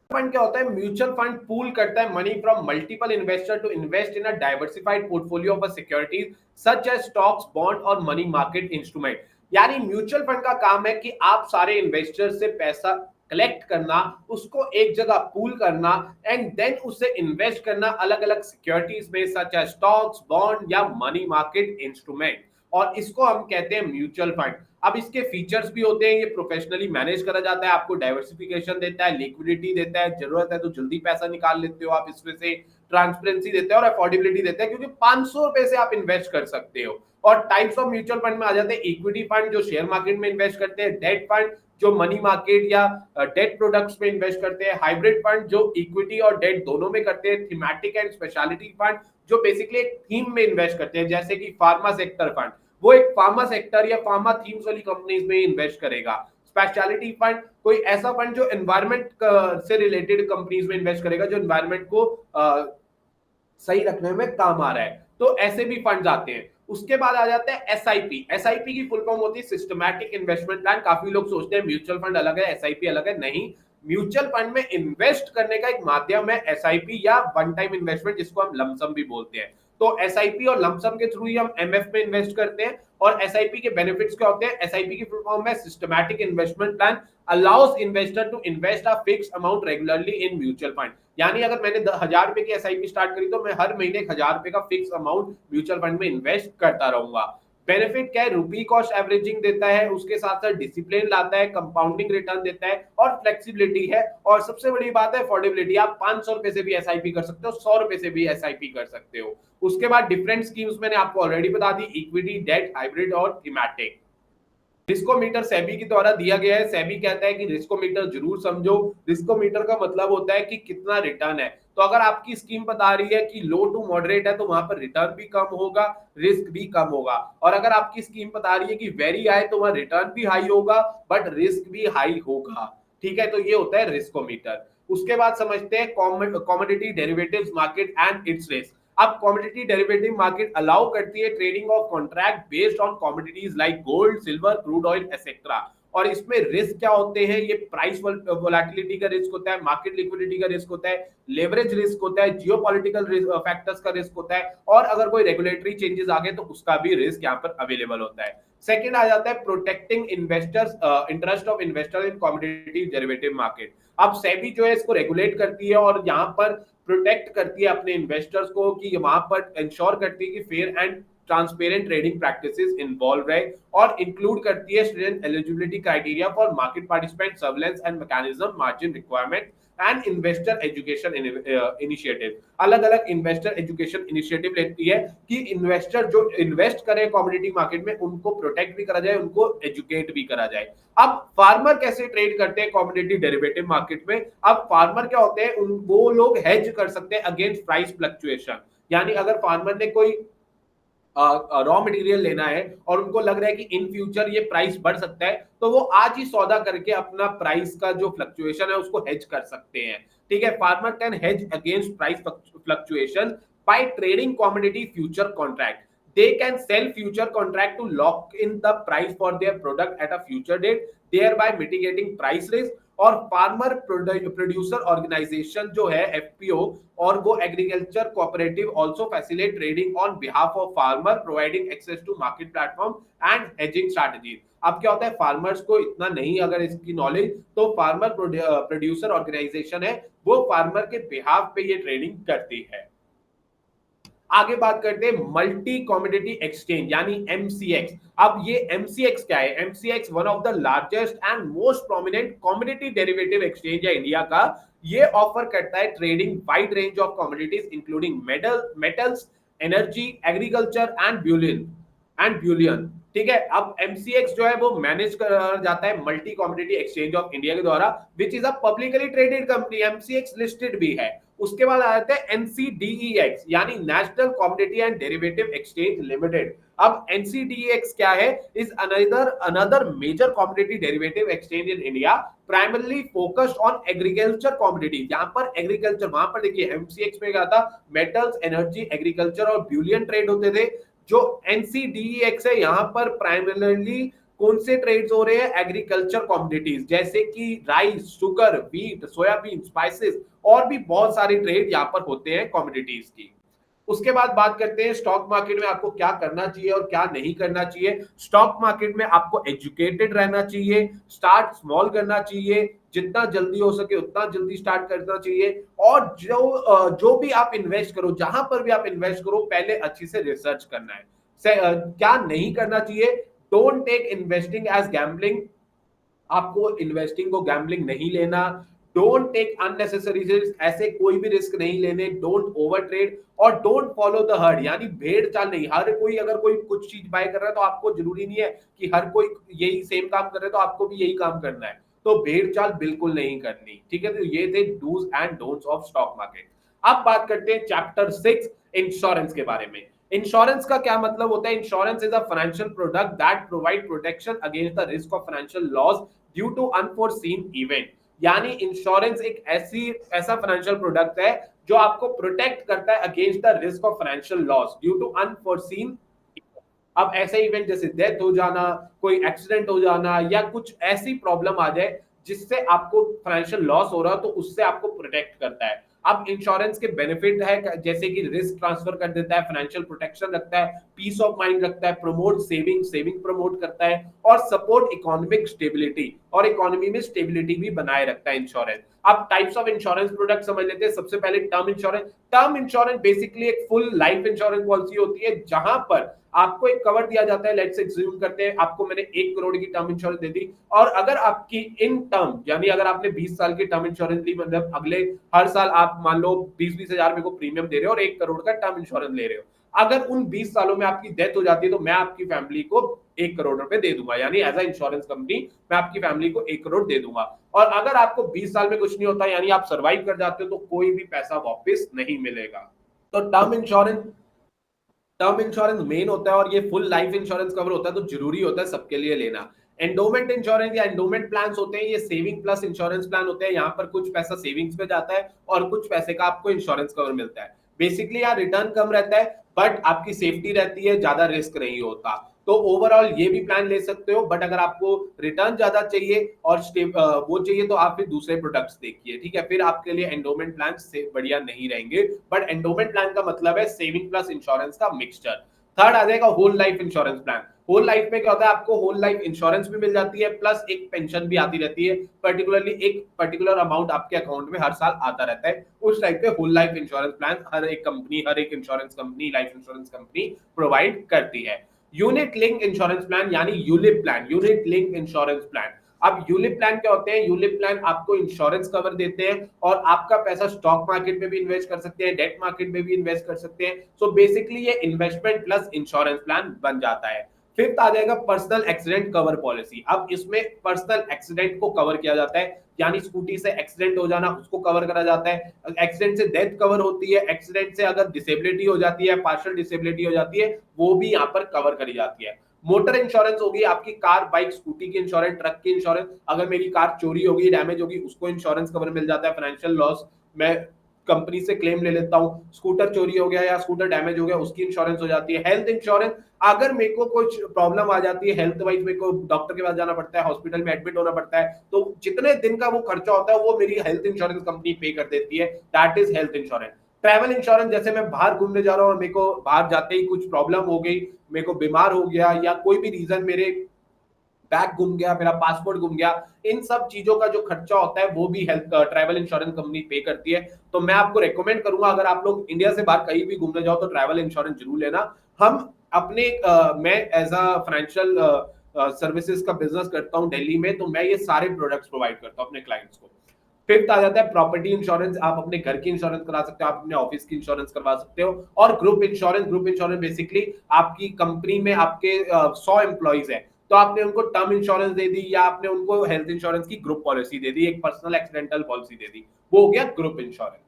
फंड क्या होता है? म्यूचुअल फंड पूल करता है money from multiple investor to invest in a diversified portfolio of securities such as stocks, bond और मनी मार्केट इंस्ट्रूमेंट। यानी म्यूचुअल फंड का काम है कि आप सारे इन्वेस्टर से पैसा कलेक्ट करना, उसको एक जगह पूल करना एंड देन उससे इन्वेस्ट करना अलग अलग सिक्योरिटीज में, सच एज स्टॉक्स, बॉन्ड या मनी मार्केट इंस्ट्रूमेंट, और इसको हम कहते हैं म्यूचुअल फंड। अब इसके फीचर्स भी होते हैं, ये प्रोफेशनली मैनेज करा जाता है, आपको डाइवर्सिफिकेशन देता है, लिक्विडिटी देता है, जरूरत है तो जल्दी पैसा निकाल लेते हो आप इसमें से, ट्रांसपेरेंसी देता है और अफोर्डेबिलिटी देता है, क्योंकि 500 रुपए से आप इन्वेस्ट कर सकते हो। और टाइप्स ऑफ म्यूचुअल फंड में आ जाते हैं इक्विटी फंड जो शेयर मार्केट में इन्वेस्ट करते हैं, डेट फंड जो मनी मार्केट या डेट प्रोडक्ट्स में इन्वेस्ट करते हैं, हाइब्रिड फंड जो इक्विटी और डेट दोनों में करते हैं, थीमेटिक एंड स्पेशलिटी फंड जो बेसिकली एक थीम में इन्वेस्ट करते हैं, जैसे कि फार्मा सेक्टर फंड, वो एक फार्मा सेक्टर या फार्मा थीम्स वाली कंपनीज में इन्वेस्ट करेगा। स्पेशलिटी फंड कोई ऐसा फंड जो एनवायरमेंट से रिलेटेड कंपनीज में इन्वेस्ट करेगा, जो एनवायरमेंट को सही रखने में काम आ रहा है, तो ऐसे भी फंड आते हैं। उसके बाद आ जाता है एसआईपी। एसआईपी की फुल फॉर्म होती है सिस्टमैटिक इन्वेस्टमेंट प्लान। काफी लोग सोचते हैं म्यूचुअल फंड अलग है, एसआईपी अलग है। नहीं, म्यूचुअल फंड में इन्वेस्ट करने का एक माध्यम है एसआईपी या वन टाइम इन्वेस्टमेंट, जिसको हम लमसम भी बोलते हैं। तो एसआईपी और लमसम के थ्रू ही हम एमएफ में इन्वेस्ट करते हैं। और एसआईपी के बेनिफिट्स क्या होते हैं? एसआईपी की फुल फॉर्म है systematic investment plan allows investor to invest a fix amount regularly in mutual fund. यानी अगर मैंने 1000 रुपए की एसआईपी स्टार्ट करी तो मैं हर महीने 1000 रुपए का फिक्स अमाउंट म्यूचुअल फंड में इन्वेस्ट करता रहूंगा। बेनिफिट क्या है? रुपी कॉस्ट एवरेजिंग देता है, उसके साथ साथ डिसिप्लिन लाता है, कंपाउंडिंग रिटर्न देता है और फ्लेक्सिबिलिटी है। और सबसे बड़ी बात है अफोर्डेबिलिटी। आप 500 रुपए से भी एसआईपी कर सकते हो, 100 रुपए से भी एसआईपी कर सकते हो। उसके बाद डिफरेंट स्कीम्स मैंने आपको ऑलरेडी बता दी, इक्विटी, डेट, हाइब्रिड और थीमेटिक। रिस्कोमीटर सेबी के द्वारा दिया गया है। सेबी कहता है कि रिस्कोमीटर जरूर समझो। रिस्कोमीटर का मतलब होता है कि कितना रिटर्न है। तो अगर आपकी स्कीम बता रही है कि लो टू मॉडरेट है तो वहां पर रिटर्न भी कम होगा, रिस्क भी कम होगा। और अगर आपकी स्कीम बता रही है कि वेरी हाई तो वहां रिटर्न भी हाई होगा बट रिस्क भी हाई होगा। ठीक है, तो ये होता है रिस्कोमीटर। उसके बाद समझते हैं commodity derivatives market and it's risk. अब कमोडिटी डेरिवेटिव मार्केट अलाउ करती है trading of contract based on commodities like gold, silver, crude oil etcetera. और इसमें रिस्क क्या होते हैं? ये प्राइस वोलेटिलिटी का रिस्क होता है, मार्केट लिक्विडिटी का रिस्क होता है, लेवरेज रिस्क होता है, जियोपॉलिटिकल फैक्टर्स का रिस्क होता है, और अगर कोई रेगुलेटरी चेंजेस आ गए तो उसका भी रिस्क यहाँ पर अवेलेबल होता है। सेकंड आ जाता है protecting investors interest of investor in commodity derivative market. अब सेबी जो है इसको रेगुलेट करती है और यहाँ पर प्रोटेक्ट करती है अपने इन्वेस्टर्स को, कि वहां पर इंश्योर करती है कि fair and transparent trading practices involve रहे, और इंक्लूड करती है student eligibility criteria for market participant, surveillance and mechanism, margin requirement and investor education initiative. अलग अलग इन्वेस्टर एजुकेशन इनिशिएटिव लेती है कि इन्वेस्टर जो इन्वेस्ट करें कमोडिटी मार्केट में उनको प्रोटेक्ट भी करा जाए, उनको एजुकेट भी करा जाए। अब फार्मर कैसे ट्रेड करते हैं कमोडिटी डेरिवेटिव मार्केट में? अब फार्मर क्या होते हैं? वो लोग हेज कर सकते हैं अगेंस्ट प्राइस फ्लक्चुएशन। यानी अगर फार्मर ने कोई रॉ मटेरियल लेना है और उनको लग रहा है कि इन फ्यूचर ये प्राइस बढ़ सकता है, तो वो आज ही सौदा करके अपना प्राइस का जो फ्लक्चुएशन है उसको हेज कर सकते हैं। ठीक है, farmer can hedge against price fluctuation by trading commodity future contract. They can sell future contract to lock in the price for their product at a future date. thereby mitigating price risk। और farmer producer organization जो है FPO, और वो agriculture cooperative also facilitate trading on behalf of farmer, providing access to market platform and hedging strategies. अब क्या होता है, farmers को इतना नहीं अगर इसकी नॉलेज, तो फार्मर प्रोड्यूसर ऑर्गेनाइजेशन है वो फार्मर के बिहाफ पे ये ट्रेडिंग करती है। आगे बात करते हैं मल्टी कमोडिटी एक्सचेंज यानी एमसीएक्स। अब ये एमसीएक्स क्या है? MCX one of the largest and most prominent commodity derivative exchange है इंडिया का। ये ऑफर करता है trading wide range of commodities including metals, energy, agriculture and Boolean. ठीक है, अब एमसीएक्स जो है वो मैनेज करा जाता है multi commodity exchange of India के द्वारा, which is a publicly traded company, MCX listed भी है। उसके बाद आ जाता है एनसीडीईएक्स यानी national commodity and derivative exchange limited. अब एनसीडीईएक्स क्या है? Is another major commodity derivative exchange in India, primarily focused on agriculture commodities. यहाँ पर एग्रीकल्चर, वहां पर देखिए एमसीएक्स में क्या था, मेटल्स, एनर्जी, एग्रीकल्चर और बुलियन ट्रेड होते थे। जो एनसीडीईएक्स है यहाँ पर प्राइमरली कौन से ट्रेड्स हो रहे हैं? एग्रीकल्चर कमोडिटीज जैसे कि rice, sugar, wheat, soybean, spices और भी बहुत सारे ट्रेड यहाँ पर होते हैं कमोडिटीज की। उसके बाद बात करते हैं स्टॉक मार्केट में आपको क्या करना चाहिए और क्या नहीं करना चाहिए। स्टॉक मार्केट में आपको एजुकेटेड रहना चाहिए, स्टार्ट स्मॉल करना चाहिए, जितना जल्दी हो सके उतना जल्दी स्टार्ट करना चाहिए। और जो भी आप इन्वेस्ट करो, जहां पर भी आप इन्वेस्ट करो, पहले अच्छी से रिसर्च करना है। क्या नहीं करना चाहिए? Don't take investing as gambling, आपको इन्वेस्टिंग को गैम्बलिंग नहीं लेना। डोंट टेक अननेसेसरी रिस्क, ऐसे कोई भी रिस्क नहीं लेने। डोंट ओवर ट्रेड और डोंट फॉलो द हर्ड यानी भेड़ चाल नहीं। हर कोई अगर कोई कुछ चीज बाय कर रहा है तो आपको जरूरी नहीं है कि हर कोई यही सेम काम कर रहा है तो आपको भी यही काम करना है, तो भेड़ चाल बिल्कुल नहीं करनी। ठीक है, तो ये थे dos and don'ts of stock market. अब बात करते हैं चैप्टर 6 इंश्योरेंस के बारे में। इंश्योरेंस का क्या मतलब होता है? Insurance is a financial product that provide protection against the risk of financial loss due to unforeseen event. यानी इंश्योरेंस एक ऐसा फाइनेंशियल प्रोडक्ट है जो आपको प्रोटेक्ट करता है against the risk of financial loss due to unforeseen. अब ऐसे इवेंट जैसे डेथ हो जाना, कोई एक्सीडेंट हो जाना या कुछ ऐसी प्रॉब्लम आ जाए जिससे आपको फाइनेंशियल लॉस हो रहा है, तो उससे आपको प्रोटेक्ट करता है। अब इंश्योरेंस के बेनिफिट है जैसे कि रिस्क ट्रांसफर कर देता है, फाइनेंशियल प्रोटेक्शन रखता है, पीस ऑफ माइंड रखता है, प्रमोट सेविंग प्रमोट करता है और सपोर्ट इकोनॉमिक स्टेबिलिटी, और इकोनॉमी में स्टेबिलिटी भी बनाए रखता है इंश्योरेंस। अब टाइप्स ऑफ इंश्योरेंस प्रोडक्ट समझ लेते हैं। सबसे पहले term insurance. Term insurance basically एक फुल लाइफ इंश्योरेंस पॉलिसी होती है जहां पर आपको एक कवर दिया जाता है। लेट्स एज्यूम करते हैं आपको मैंने 1 करोड़ की टर्म इंश्योरेंस दे दी, और अगर आपकी इन टर्म यानी अगर आपने 20 साल की टर्म इंश्योरेंस ली, मतलब अगले हर साल आप मान लो 20-20 हजार रुपए को प्रीमियम दे रहे हो और 1 करोड़ का टर्म इंश्योरेंस ले रहे हो, अगर उन 20 सालों में आपकी डेथ हो जाती है तो मैं आपकी फैमिली को 1 करोड़ रुपए दे दूंगा, यानी एज अ इंश्योरेंस कंपनी मैं आपकी फैमिली को 1 करोड़ दे दूंगा। और अगर आपको 20 साल में कुछ नहीं होता यानी आप सर्वाइव कर जाते हो तो कोई भी पैसा वापस नहीं मिलेगा। तो टर्म इंश्योरेंस मेन होता है और ये फुल लाइफ इंश्योरेंस कवर होता है, तो जरूरी होता है सबके लिए लेना। एंडोमेंट इंश्योरेंस या एंडोमेंट प्लान्स होते हैं, ये सेविंग प्लस इंश्योरेंस प्लान होते हैं। यहाँ पर कुछ पैसा सेविंग्स में जाता है और कुछ पैसे का आपको इंश्योरेंस कवर मिलता है। बेसिकली यहाँ रिटर्न कम रहता है बट आपकी सेफ्टी रहती है, ज्यादा रिस्क नहीं होता। तो ओवरऑल ये भी प्लान ले सकते हो, बट अगर आपको रिटर्न ज्यादा चाहिए और वो चाहिए तो आप फिर दूसरे प्रोडक्ट्स देखिए। ठीक है, फिर आपके लिए एंडोमेंट प्लान से बढ़िया नहीं रहेंगे, बट एंडोमेंट प्लान का मतलब है सेविंग प्लस इंश्योरेंस का मिक्सचर। थर्ड आ जाएगा whole life insurance plan. Whole life में क्या होता है, आपको होल लाइफ इंश्योरेंस भी मिल जाती है प्लस एक पेंशन भी आती रहती है, पर्टिकुलरली एक पर्टिकुलर अमाउंट आपके अकाउंट में हर साल आता रहता है। उस टाइप के होल लाइफ इंश्योरेंस प्लान हर एक insurance company, life insurance company provide करती है। यूनिट लिंक इंश्योरेंस प्लान यानी ULIP plan, unit link insurance plan. अब यूलिप प्लान क्या होते हैं? यूलिप प्लान आपको इंश्योरेंस कवर देते हैं और आपका पैसा स्टॉक मार्केट में भी इन्वेस्ट कर सकते हैं, डेट मार्केट में भी इन्वेस्ट कर सकते हैं। सो बेसिकली ये इन्वेस्टमेंट प्लस इंश्योरेंस प्लान बन जाता है। फिफ्थ आ जाएगा पर्सनल एक्सीडेंट कवर पॉलिसी। अब इसमें पर्सनल एक्सीडेंट को कवर किया जाता है, यानी स्कूटी से एक्सीडेंट हो जाना उसको कवर करा जाता है। एक्सीडेंट से डेथ कवर होती है, एक्सीडेंट से अगर डिसेबिलिटी हो जाती है, पार्शियल डिसेबिलिटी हो जाती है, वो भी यहाँ पर कवर करी जाती है। मोटर इंश्योरेंस होगी आपकी कार, बाइक, स्कूटी की इंश्योरेंस, ट्रक की इंश्योरेंस। अगर मेरी कार चोरी होगी, डैमेज होगी, उसको इंश्योरेंस कवर मिल जाता है फाइनेंशियल लॉस में। कंपनी से क्लेम ले लेता हूँ, स्कूटर चोरी हो गया या स्कूटर डैमेज हो गया उसकी इंश्योरेंस हो जाती है। हेल्थ इंश्योरेंस, अगर मेरे को कुछ प्रॉब्लम आ जाती है हेल्थ वाइज, मेरे को डॉक्टर के पास जाना पड़ता है, हॉस्पिटल में एडमिट होना पड़ता है, तो जितने दिन का वो खर्चा होता है वो मेरी हेल्थ इंश्योरेंस कंपनी पे कर देती है, that is health insurance. Travel insurance, जैसे मैं बाहर घूमने जा रहा हूँ और मेरे को बाहर जाते ही कुछ प्रॉब्लम हो गई, मेरे को बीमार हो गया या कोई भी रीजन, मेरे बैग गुम गया, मेरा पासपोर्ट गुम गया, इन सब चीजों का जो खर्चा होता है वो भी हेल्थ ट्रैवल इंश्योरेंस कंपनी पे करती है। तो मैं आपको रेकमेंड करूंगा, अगर आप लोग इंडिया से बाहर कहीं भी घूमने जाओ तो ट्रैवल इंश्योरेंस जरूर लेना। हम अपने मैं एज अ फाइनेंशियल सर्विसेज का बिजनेस करता हूं दिल्ली में, तो मैं ये सारे प्रोडक्ट्स प्रोवाइड करता हूं अपने क्लाइंट्स को। फिफ्थ आ जाता है प्रॉपर्टी इंश्योरेंस, आप अपने घर की इंश्योरेंस करा सकते हो, आप अपने ऑफिस की इंश्योरेंस करवा सकते हो। और group insurance, group insurance basically आपकी कंपनी में आपके 100 एम्प्लॉइज है, तो आपने उनको टर्म इंश्योरेंस दे दी या आपने उनको हेल्थ इंश्योरेंस की ग्रुप पॉलिसी दे दी, एक पर्सनल एक्सीडेंटल पॉलिसी दे दी, वो हो गया ग्रुप इंश्योरेंस।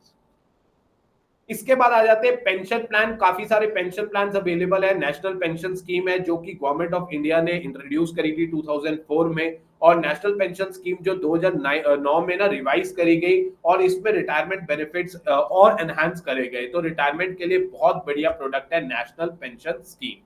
इसके बाद आ जाते हैं पेंशन प्लान। काफी सारे पेंशन प्लान अवेलेबल है। नेशनल पेंशन स्कीम है जो कि गवर्नमेंट ऑफ इंडिया ने इंट्रोड्यूस करी थी 2004 में, और नेशनल पेंशन स्कीम जो 2009 में ना रिवाइज करी गई, और इसमें रिटायरमेंट बेनिफिट्स और एनहांस करे गए। तो रिटायरमेंट के लिए बहुत बढ़िया प्रोडक्ट है नेशनल पेंशन स्कीम।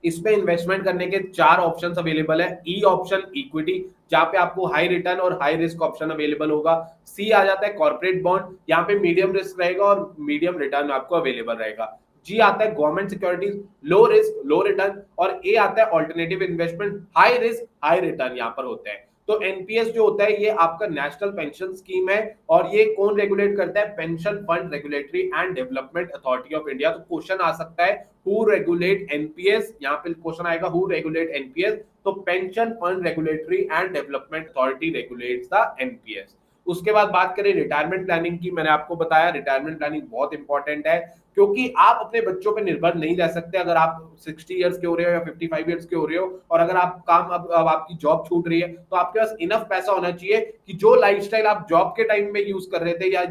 इसमें इन्वेस्टमेंट करने के 4 ऑप्शंस अवेलेबल है। ई ऑप्शन इक्विटी, जहां पे आपको हाई रिटर्न और हाई रिस्क ऑप्शन अवेलेबल होगा। सी आ जाता है कॉर्पोरेट बॉन्ड, यहाँ पे मीडियम रिस्क रहेगा और मीडियम रिटर्न आपको अवेलेबल रहेगा। जी आता है गवर्नमेंट सिक्योरिटीज, लो रिस्क लो रिटर्न। और ए आता है alternative investment, high risk high return यहाँ पर होते हैं। तो एनपीएस जो होता है ये आपका नेशनल पेंशन स्कीम है, और ये कौन रेगुलेट करता है? Pension fund regulatory and development authority of India. तो क्वेश्चन आ सकता है हु रेगुलेट एनपीएस, यहाँ पे क्वेश्चन आएगा हु रेगुलेट एनपीएस, तो pension fund regulatory and development authority regulates the NPS. उसके बाद बात करें रिटायरमेंट प्लानिंग की, मैंने आपको बताया रिटायरमेंट प्लानिंग बहुत इंपॉर्टेंट है, क्योंकि आप अपने बच्चों पे निर्भर नहीं रह सकते। अगर आप 60 इयर्स के हो रहे हो या 55 इयर्स के हो रहे हो, और अगर आप काम अब आपकी जॉब छूट रही है, तो आपके पास इनफ पैसा होना चाहिए कि जो लाइफस्टाइल आप जॉब के टाइम में यूज कर रहे थे या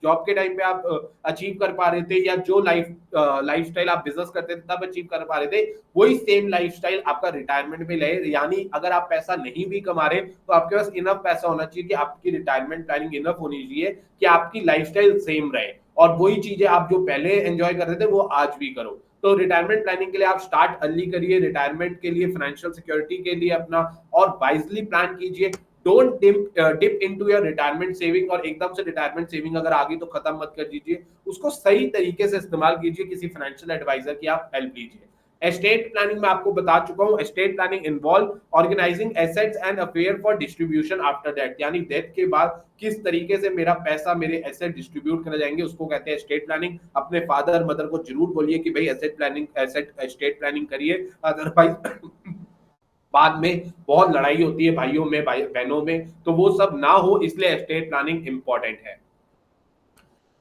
जॉब के टाइम पे आप अचीव कर पा रहे थे, या जो लाइफस्टाइल आप बिजनेस करते थे तब अचीव कर पा रहे थे, वही सेम लाइफस्टाइल आपका रिटायरमेंट में रहे। यानी अगर आप पैसा नहीं भी कमा रहे तो आपके पास इनफ पैसा होना चाहिए कि आपकी रिटायरमेंट प्लानिंग इनफ होनी चाहिए कि आपकी लाइफस्टाइल सेम रहे, और वही चीजें आप जो पहले एंजॉय कर रहे थे वो आज भी करो। तो रिटायरमेंट प्लानिंग के लिए आप स्टार्ट अर्ली करिए, रिटायरमेंट के लिए फाइनेंशियल सिक्योरिटी के लिए अपना और वाइजली प्लान कीजिए। Don't dip into your retirement saving, और एकदम से रिटायरमेंट सेविंग अगर आ गई तो खत्म मत कर दीजिए, उसको सही तरीके से इस्तेमाल कीजिए, किसी फाइनेंशियल एडवाइजर की आप हेल्प लीजिए। एस्टेट प्लानिंग में आपको बता चुका हूं, estate planning involve organizing assets and affair for distribution after death, यानी डेथ के बाद किस तरीके से मेरा पैसा, मेरे एसेट डिस्ट्रीब्यूट करे जाएंगे, उसको कहते हैं एस्टेट प्लानिंग। अपने फादर मदर को जरूर बोलिए कि भाई एस्टेट प्लानिंग करिए, अदरवाइज बाद में बहुत लड़ाई होती है भाइयों में बहनों में, तो वो सब ना हो, इसलिए एस्टेट प्लानिंग इंपॉर्टेंट है।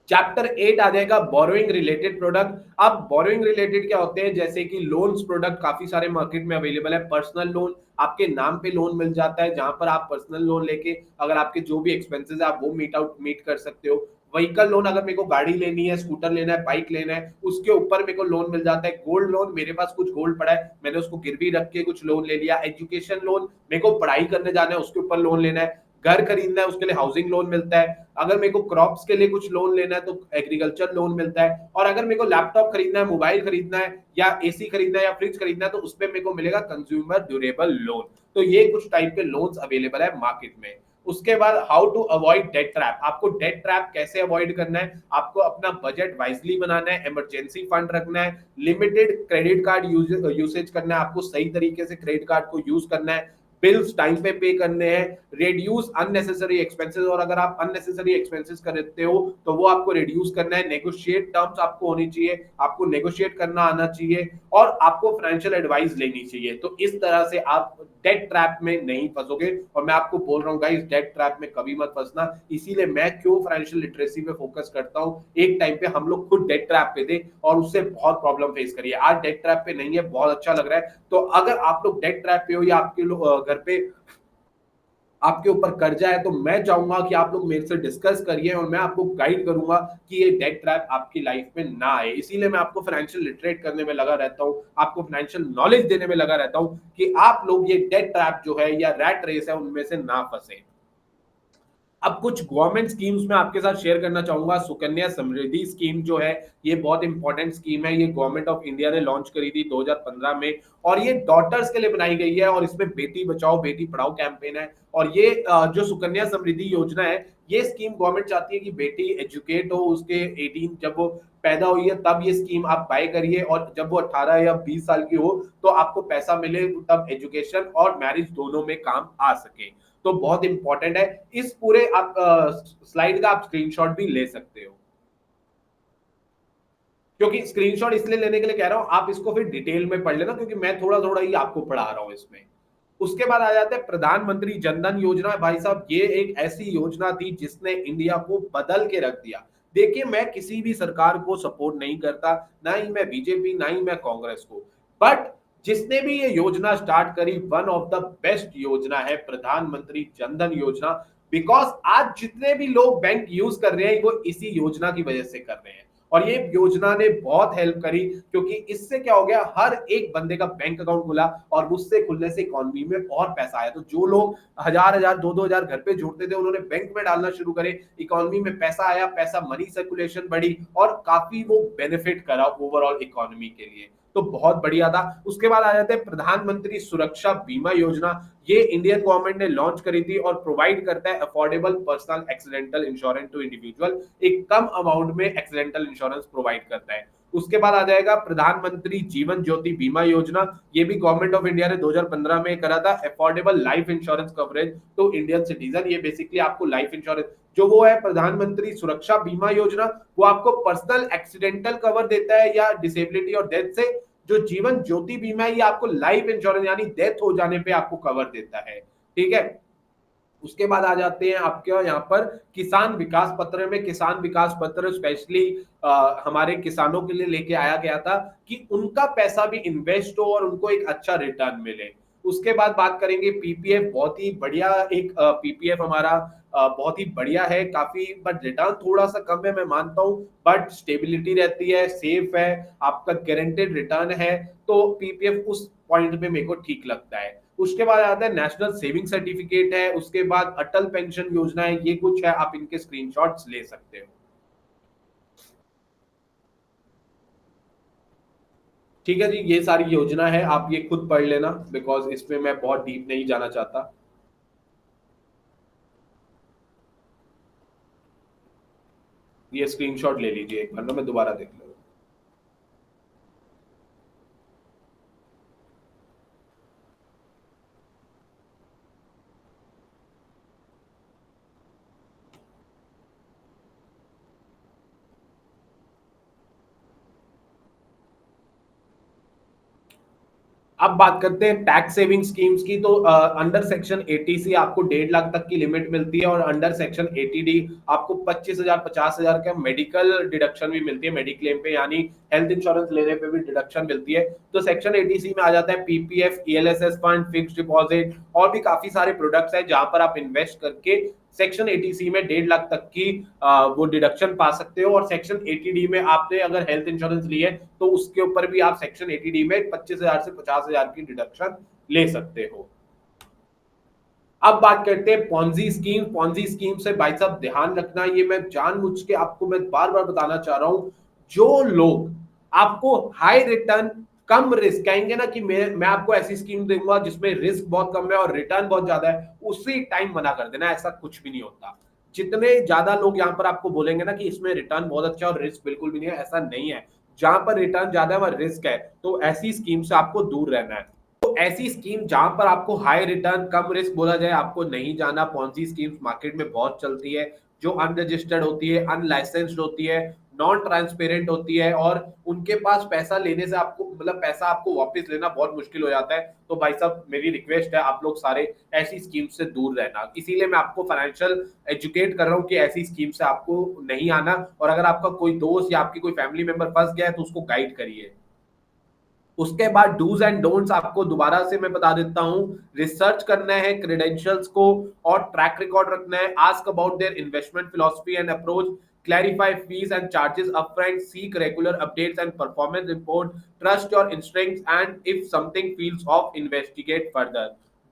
चैप्टर 8 आ जाएगा बोरोइंग रिलेटेड प्रोडक्ट। अब बोरोइंग रिलेटेड क्या होते हैं? जैसे कि लोन्स प्रोडक्ट काफी सारे मार्केट में अवेलेबल है। पर्सनल लोन, आपके नाम पे लोन मिल जाता है, जहां पर आप पर्सनल लोन लेके अगर आपके जो भी एक्सपेंसेस है आप वो मीट कर सकते हो। व्हीकल लोन, अगर मेरे को गाड़ी लेनी है, स्कूटर लेना है, बाइक लेना है, उसके ऊपर मेरे को लोन मिल जाता है। गोल्ड लोन, मेरे पास कुछ गोल्ड पड़ा है, मैंने उसको गिरवी रख के कुछ लोन ले लिया। एजुकेशन लोन, मेरे को पढ़ाई करने जाना है उसके ऊपर लोन लेना है। घर खरीदना है उसके लिए हाउसिंग लोन मिलता है। अगर मेरे को क्रॉप्स के लिए कुछ लोन लेना है तो एग्रीकल्चर लोन मिलता है। और अगर मेरे को लैपटॉप खरीदना है, मोबाइल खरीदना है, या एसी खरीदना है, या फ्रिज खरीदना है, तो उसपे मेरे को मिलेगा कंज्यूमर ड्यूरेबल लोन। तो ये कुछ टाइप के लोन्स अवेलेबल है मार्केट में। उसके बाद how to avoid debt trap, आपको डेट ट्रैप कैसे अवॉइड करना है? आपको अपना बजट वाइजली बनाना है, इमरजेंसी फंड रखना है, लिमिटेड क्रेडिट कार्ड यूसेज करना है, आपको सही तरीके से क्रेडिट कार्ड को यूज करना है, बिल्स टाइम पे करने हैं, रिड्यूस अननेसेसरी एक्सपेंसेस, और अगर आप अननेसेसरी एक्सपेंसेस करते हो तो वो आपको रिड्यूस करना है। नेगोशिएट टर्म्स आपको होनी चाहिए, आपको नेगोशिएट करना आना चाहिए, और आपको फाइनेंशियल एडवाइस लेनी चाहिए। तो इस तरह से आप डेट ट्रैप में नहीं फंसोगे, और मैं आपको बोल रहा हूँ गाइस, डेट ट्रैप में कभी मत फंसना। इसीलिए मैं क्यों फाइनेंशियल लिटरेसी पे फोकस करता हूँ। एक टाइम पे हम लोग खुद डेट ट्रैप पे थे और उससे बहुत प्रॉब्लम फेस करिए, आज डेट ट्रैप पे नहीं है, बहुत अच्छा लग रहा है। तो अगर आप लोग डेट ट्रैप पे हो या आपके लोग घर पे आपके ऊपर कर्जा है, तो मैं चाहूंगा कि आप लोग मेरे से डिस्कस करिए, और मैं आपको गाइड करूंगा कि ये डेट ट्रैप आपकी लाइफ में ना आए। इसीलिए मैं आपको फाइनेंशियल लिटरेट करने में लगा रहता हूँ, आपको फाइनेंशियल नॉलेज देने में लगा रहता हूँ कि आप लोग ये डेट ट्रैप जो है या रैट रेस है उनमें से ना फंसे। अब कुछ गवर्नमेंट स्कीम्स मैं आपके साथ शेयर करना चाहूंगा। सुकन्या समृद्धि स्कीम जो है, ये बहुत इंपॉर्टेंट स्कीम है। ये गवर्नमेंट ऑफ इंडिया ने लॉन्च करी थी 2015 में, और ये डॉटर्स के लिए बनाई गई है, और इसमें बेटी बचाओ बेटी पढ़ाओ कैंपेन है। और ये जो सुकन्या समृद्धि योजना है, ये स्कीम गवर्नमेंट चाहती है कि बेटी एजुकेट हो, उसके 18 जब वो पैदा हुई है तब ये स्कीम आप बाय करिए, और जब वो 18 या 20 साल की हो तो आपको पैसा मिले, तब एजुकेशन और मैरिज दोनों में काम आ सके। तो बहुत इंपॉर्टेंट है। इस पूरे आप स्लाइड का आप स्क्रीनशॉट भी ले सकते हो, क्योंकि स्क्रीनशॉट इसलिए लेने के लिए कह रहा हूं, आप इसको फिर डिटेल में पढ़ लेना, क्योंकि मैं थोड़ा थोड़ा ही आपको पढ़ा रहा हूं इसमें। उसके बाद आ जाते हैं प्रधानमंत्री जनधन योजना। भाई साहब, ये एक ऐसी योजना थी जिसने इंडिया को बदल के रख दिया। देखिए, मैं किसी भी सरकार को सपोर्ट नहीं करता, ना ही मैं बीजेपी ना ही मैं कांग्रेस को, बट जिसने भी ये योजना स्टार्ट करी, वन ऑफ द बेस्ट योजना है प्रधानमंत्री जनधन योजना। बिकॉज आज जितने भी लोग बैंक यूज कर रहे हैं, वो इसी योजना की वजह से कर रहे हैं। और ये योजना ने बहुत हेल्प करी, क्योंकि इससे क्या हो गया, हर एक बंदे का बैंक अकाउंट खुला, और उससे खुलने से इकोनॉमी में और पैसा आया। तो जो लोग हजार हजार दो दो हजार घर पे जोड़ते थे, उन्होंने बैंक में डालना शुरू करे, इकोनॉमी में पैसा आया, पैसा मनी सर्कुलेशन बढ़ी, और काफी वो बेनिफिट करा ओवरऑल इकोनॉमी के लिए। तो बहुत बढ़िया था। उसके बाद आ जाते हैं प्रधानमंत्री सुरक्षा बीमा योजना। ये इंडियन गवर्नमेंट ने लॉन्च करी थी, और प्रोवाइड करता है affordable personal accidental insurance to individual. एक कम अमाउंट में एक्सीडेंटल इंश्योरेंस प्रोवाइड करता है। उसके बाद आ जाएगा प्रधानमंत्री जीवन ज्योति बीमा योजना। ये भी गवर्नमेंट ऑफ इंडिया ने 2015 में करा था। Affordable life insurance coverage to Indian citizen. ये बेसिकली आपको लाइफ इंश्योरेंस, जो वो है प्रधानमंत्री सुरक्षा बीमा योजना, वो आपको पर्सनल एक्सीडेंटल कवर देता है या डिसेबिलिटी और डेथ से। जो जीवन ज्योति बीमा है, ये आपको लाइफ इंश्योरेंस यानी डेथ हो जाने पे आपको कवर देता है। ठीक है। उसके बाद आ जाते हैं आपके यहाँ पर किसान विकास पत्र में। किसान विकास पत्र स्पेशली हमारे किसानों के लिए लेके आया गया था, कि उनका पैसा भी इन्वेस्ट हो और उनको एक अच्छा रिटर्न मिले। उसके बाद बात करेंगे पीपीएफ। बहुत ही बढ़िया एक पीपीएफ हमारा बहुत ही बढ़िया है काफी, बट रिटर्न थोड़ा सा कम है, मैं मानता हूँ, बट स्टेबिलिटी रहती है, सेफ है, आपका गारंटेड रिटर्न है। तो पीपीएफ उस पॉइंट पे मेरे को ठीक लगता है। उसके बाद आता है नेशनल सेविंग सर्टिफिकेट है। उसके बाद अटल पेंशन योजना है। ये कुछ है, आप इनके स्क्रीनशॉट्स ले सकते हो। ठीक है जी, ये सारी योजना है, आप ये खुद पढ़ लेना, बिकॉज इसमें मैं बहुत डीप नहीं जाना चाहता। ये स्क्रीनशॉट ले लीजिए एक बार ना, मैं दोबारा देख लूँ। अब बात करते हैं टैक्स सेविंग स्कीम्स की। तो अंडर सेक्शन 80 से आपको 1.5 लाख तक की लिमिट मिलती है, और अंडर सेक्शन 80D आपको 25,000 50,000 का मेडिकल डिडक्शन भी मिलती है, मेडिक्लेम पे, यानी हेल्थ इंश्योरेंस लेने पे भी डिडक्शन मिलती है। तो सेक्शन 80C में आ जाता है PPF, ELSS fund, fix deposit, और भी काफी सारे प्रोडक्ट्स हैं जहां पर आप इन्वेस्ट करके सेक्शन 80C में 1.5 लाख तक की वो डिडक्शन पा सकते हो। और सेक्शन 80D में आपने अगर हेल्थ इंश्योरेंस ली है, तो उसके ऊपर भी आप सेक्शन 80D में 25,000 से 50,000 की डिडक्शन ले सकते हो। अब बात करते हैं पॉन्जी स्कीम। पॉन्जी स्कीम से भाई साहब ध्यान रखना, ये मैं जानबूझ के आपको मैं बार बार बताना चाह रहा हूं। जो लोग आपको हाई रिटर्न कम रिस्क कहेंगे ना, कि मैं आपको ऐसी स्कीम दूंगा जिसमें रिस्क बहुत कम है और रिटर्न बहुत ज्यादा है, उसी टाइम मना कर देना। ऐसा कुछ भी नहीं होता। जितने ज्यादा लोग यहाँ पर आपको बोलेंगे ना कि इसमें रिटर्न बहुत अच्छा है और रिस्क बिल्कुल भी नहीं है, ऐसा नहीं है। जहां पर रिटर्न ज्यादा है वहां रिस्क है, तो ऐसी स्कीम से आपको दूर रहना है। तो ऐसी स्कीम जहां पर आपको हाई रिटर्न कम रिस्क बोला जाए, आपको नहीं जाना। पॉन्जी स्कीम्स मार्केट में बहुत चलती है, जो अनरजिस्टर्ड होती है, अनलाइसेंस्ड होती है, नॉन ट्रांसपेरेंट होती है, और उनके पास पैसा लेने से आपको मतलब पैसा आपको वापस लेना बहुत मुश्किल हो जाता है। तो भाई साहब मेरी रिक्वेस्ट है, आप लोग सारे ऐसी स्कीम से दूर रहना। इसीलिए मैं आपको फाइनेंशियल एजुकेट कर रहा हूँ कि ऐसी स्कीम से आपको नहीं आना। और अगर आपका कोई दोस्त या आपकी कोई फैमिली मेंबर फंस गया है, तो उसको गाइड करिए। उसके बाद डूज एंड डोंट्स आपको दोबारा से मैं बता देता हूं। रिसर्च करना है क्रेडेंशियल्स को, और ट्रैक रिकॉर्ड रखना है। Ask about their investment philosophy and approach, clarify fees and charges upfront, seek regular updates and performance report, trust your instincts, and if something feels off, investigate further.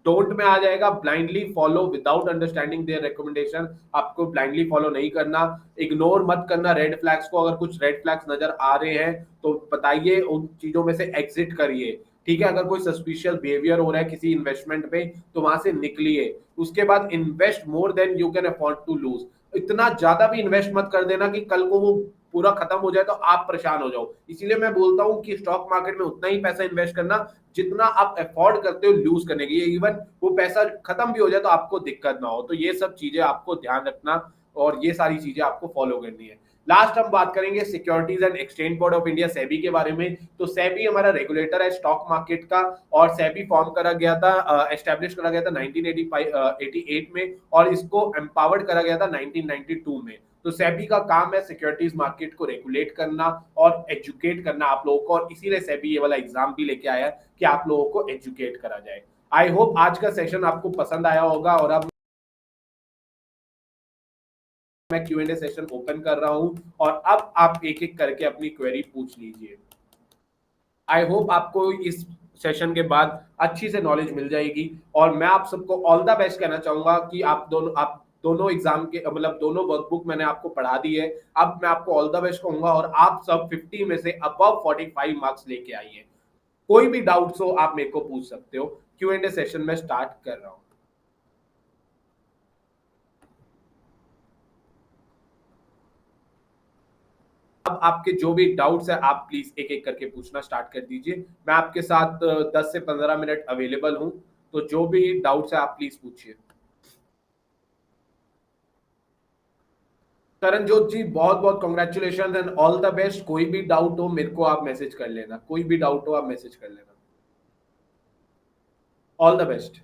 Don't में आ जाएगा blindly follow without understanding their recommendation. आपको blindly follow नहीं करना, ignore मत करना red flags को। अगर कुछ रेड फ्लैग्स नजर आ रहे हैं तो बताइए, उन चीजों में से एग्जिट करिए। ठीक है, अगर कोई सस्पिशियस बिहेवियर हो रहा है किसी इन्वेस्टमेंट पे तो वहां से निकलिए। उसके बाद invest more than you can afford to lose. इतना ज्यादा भी इन्वेस्ट मत कर देना कि कल को वो पूरा खत्म हो जाए तो आप परेशान हो जाओ। इसीलिए मैं बोलता हूं कि स्टॉक मार्केट में उतना ही पैसा इन्वेस्ट करना जितना आप अफोर्ड करते हो लूज करने की। इवन वो पैसा खत्म भी हो जाए तो आपको दिक्कत ना हो। तो ये सब चीजें आपको ध्यान रखना और ये सारी चीजें आपको फॉलो करनी है। लास्ट हम बात करेंगे securities and exchange board of India SEBI के बारे में। तो सेबी हमारा रेगुलेटर है स्टॉक मार्केट का, और सेबी फॉर्म करा गया था, एस्टेब्लिश करा गया था 1988 में, और इसको एम्पावर्ड करा गया था 1992 में। तो सेबी का काम है सिक्योरिटीज मार्केट को रेगुलेट करना और एजुकेट करना आप लोगों को, और इसीलिए सेबी ये वाला एग्जाम भी लेके आया है कि आप लोगों को एजुकेट करा जाए। आई होप आज का सेशन आपको पसंद आया होगा। और अब मैं Q&A सेशन ओपन कर रहा हूं और अब आप एक एक करके अपनी क्वेरी पूछ लीजिए। आई होप आपको इस सेशन के बाद अच्छी से नॉलेज मिल जाएगी, और मैं आप सबको ऑल द बेस्ट कहना चाहूंगा कि आप दोनों एग्जाम के मतलब दोनों वर्कबुक मैंने आपको पढ़ा दी है। अब मैं आपको ऑल द बेस्ट कहूंगा और आप सब 50 में से अबव 45 मार्क्स लेके आइए। कोई भी डाउट्स हो आप मेरे को पूछ सकते हो। Q&A सेशन में स्टार्ट कर रहा हूं। अब आपके जो भी डाउट्स है आप प्लीज एक एक करके पूछना स्टार्ट कर दीजिए। मैं आपके साथ 10 से 15 मिनट अवेलेबल हूं, तो जो भी डाउट्स है आप प्लीज पूछिए। करणजोत जी बहुत बहुत congratulation and all the best. कोई भी डाउट हो मेरे को आप मैसेज कर लेना, कोई भी डाउट हो आप मैसेज कर लेना। All the best.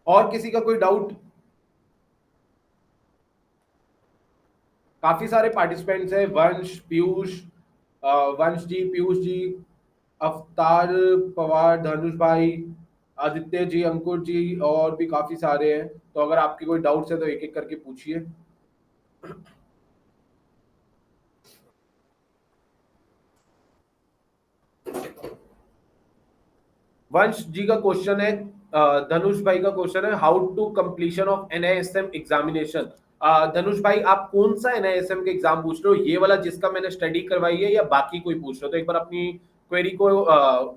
और किसी का कोई डाउट? काफी सारे पार्टिसिपेंट्स हैं, वंश, पीयूष, वंश जी, पीयूष जी, अवतार पवार, धनुष भाई, आदित्य जी, अंकुर जी, और भी काफी सारे हैं। तो अगर आपके कोई डाउट्स है तो एक एक करके पूछिए। वंश जी का क्वेश्चन है, धनुष भाई का क्वेश्चन है, how to completion of NISM examination. Dhanush भाई आप कौन सा एनआईएसएम के एग्जाम पूछ रहे हो, ये वाला जिसका मैंने स्टडी करवाई है या बाकी कोई पूछ रहे हो? तो एक बार अपनी क्वेरी को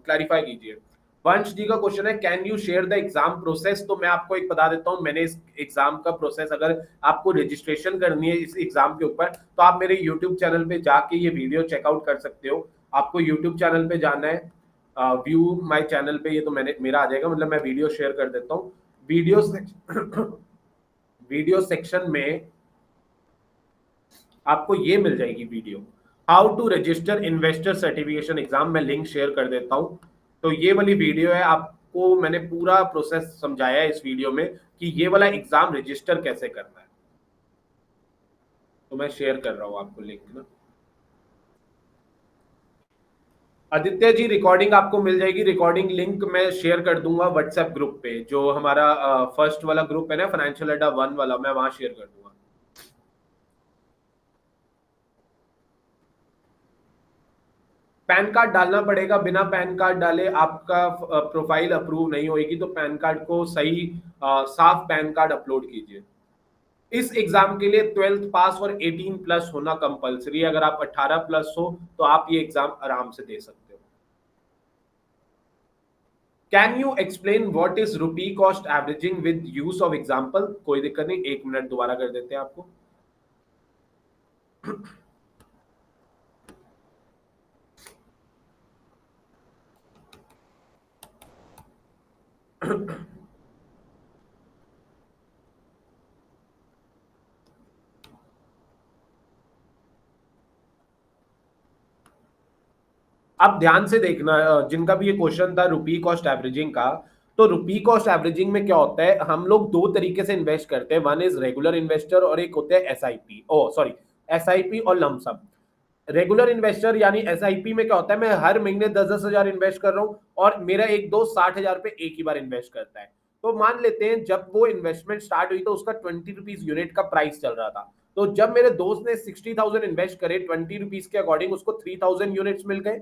क्लैरिफाई कीजिए। वंश जी का क्वेश्चन है, can you share the exam process. तो मैं आपको एक बता देता हूँ, मैंने इस एग्जाम का प्रोसेस, अगर आपको रजिस्ट्रेशन करनी है इस एग्जाम के ऊपर तो आप मेरे यूट्यूब चैनल पे जाके ये वीडियो चेकआउट कर सकते हो। आपको यूट्यूब चैनल पे जाना है, व्यू माय चैनल पे, ये तो मैंने मेरा आ जाएगा, मतलब मैं वीडियो शेयर कर देता हूँ। वीडियो वीडियो सेक्शन में आपको ये मिल जाएगी video, how to register investor certification exam. मैं लिंक शेयर कर देता हूँ। तो ये वाली वीडियो है, आपको मैंने पूरा प्रोसेस समझाया है इस वीडियो में कि ये वाला एग्जाम रजिस्टर कैसे करना है। तो मैं शेयर कर रहा हूँ आपको लिंक ना। आदित्य जी रिकॉर्डिंग आपको मिल जाएगी, रिकॉर्डिंग लिंक मैं शेयर कर दूंगा व्हाट्सएप ग्रुप पे, जो हमारा फर्स्ट वाला ग्रुप है ना, फाइनेंशियल अड्डा 1 वाला, मैं वहां शेयर कर दूंगा। पैन कार्ड डालना पड़ेगा, बिना पैन कार्ड डाले आपका प्रोफाइल अप्रूव नहीं होगी। तो पैन कार्ड को सही साफ पैन कार्ड अपलोड कीजिए। इस एग्जाम के लिए 12th पास और 18 प्लस होना कंपलसरी है। अगर आप 18 प्लस हो तो आप ये एग्जाम आराम से दे सकते हो। Can you explain what is rupee cost averaging with use of example. कोई दिक्कत नहीं, 1 मिनट दोबारा कर देते हैं आपको। आप ध्यान से देखना, जिनका भी ये क्वेश्चन था रुपी कॉस्ट एवरेजिंग का। तो रुपी कॉस्ट एवरेजिंग में क्या होता है, हम लोग दो तरीके से इन्वेस्ट करते हैं, वन इज रेगुलर इन्वेस्टर और एक होते हैं एसआईपी, ओ सॉरी, एसआईपी और लमसम। रेगुलर इन्वेस्टर यानी एसआईपी में क्या होता है, मैं हर महीने 10-10 हजार इन्वेस्ट कर रहा हूं और मेरा एक दोस्त 60 हजार पे एक ही बार इन्वेस्ट करता है। तो मान लेते हैं जब वो इन्वेस्टमेंट स्टार्ट हुई तो उसका 20 रुपीज यूनिट का प्राइस चल रहा था। तो जब मेरे दोस्त ने 60,000 इन्वेस्ट करे 20 रुपीज के अकॉर्डिंग, उसको 3,000 यूनिट्स मिल गए।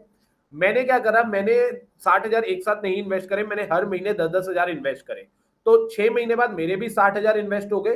मैंने क्या करा, मैंने 60,000 एक साथ नहीं इन्वेस्ट करे, मैंने हर महीने 10-10 हजार इन्वेस्ट करे। तो 6 महीने बाद मेरे भी 60,000 इन्वेस्ट हो गए।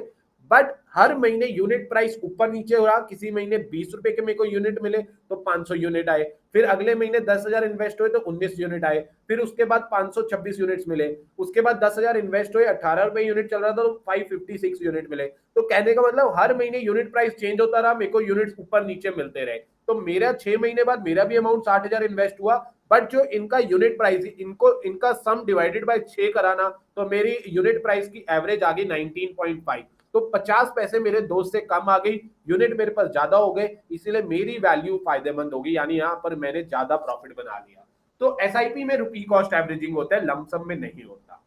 बट हर महीने यूनिट प्राइस ऊपर नीचे हो रहा, किसी महीने 20 रुपए के मेरे को यूनिट मिले तो 500 यूनिट आए, फिर अगले महीने 10,000 इन्वेस्ट हुए तो 19 यूनिट आए, फिर उसके बाद 526 यूनिट्स मिले, उसके बाद 10,000 इन्वेस्ट हुए, 18 रुपए यूनिट चल रहा था तो 556 यूनिट मिले। तो कहने का मतलब हर महीने यूनिट प्राइस चेंज होता रहा, मेरे को यूनिट्स ऊपर नीचे मिलते रहे। तो मेरा 6 महीने बाद मेरा भी अमाउंट 60,000 इन्वेस्ट हुआ, बट जो इनका यूनिट प्राइस, इनको इनका सम डिवाइडेड बाय 6 कराना, तो मेरी यूनिट प्राइस की एवरेज आ गई 19.5। तो 50 पैसे मेरे दोस्त से कम आ गई, यूनिट मेरे पास ज्यादा हो गए, इसीलिए मेरी वैल्यू फायदेमंद होगी, यानी यहाँ पर मैंने ज्यादा प्रॉफिट बना लिया। तो एसआईपी में रुपी कॉस्ट एवरेजिंग होता है, लमसम में नहीं होता।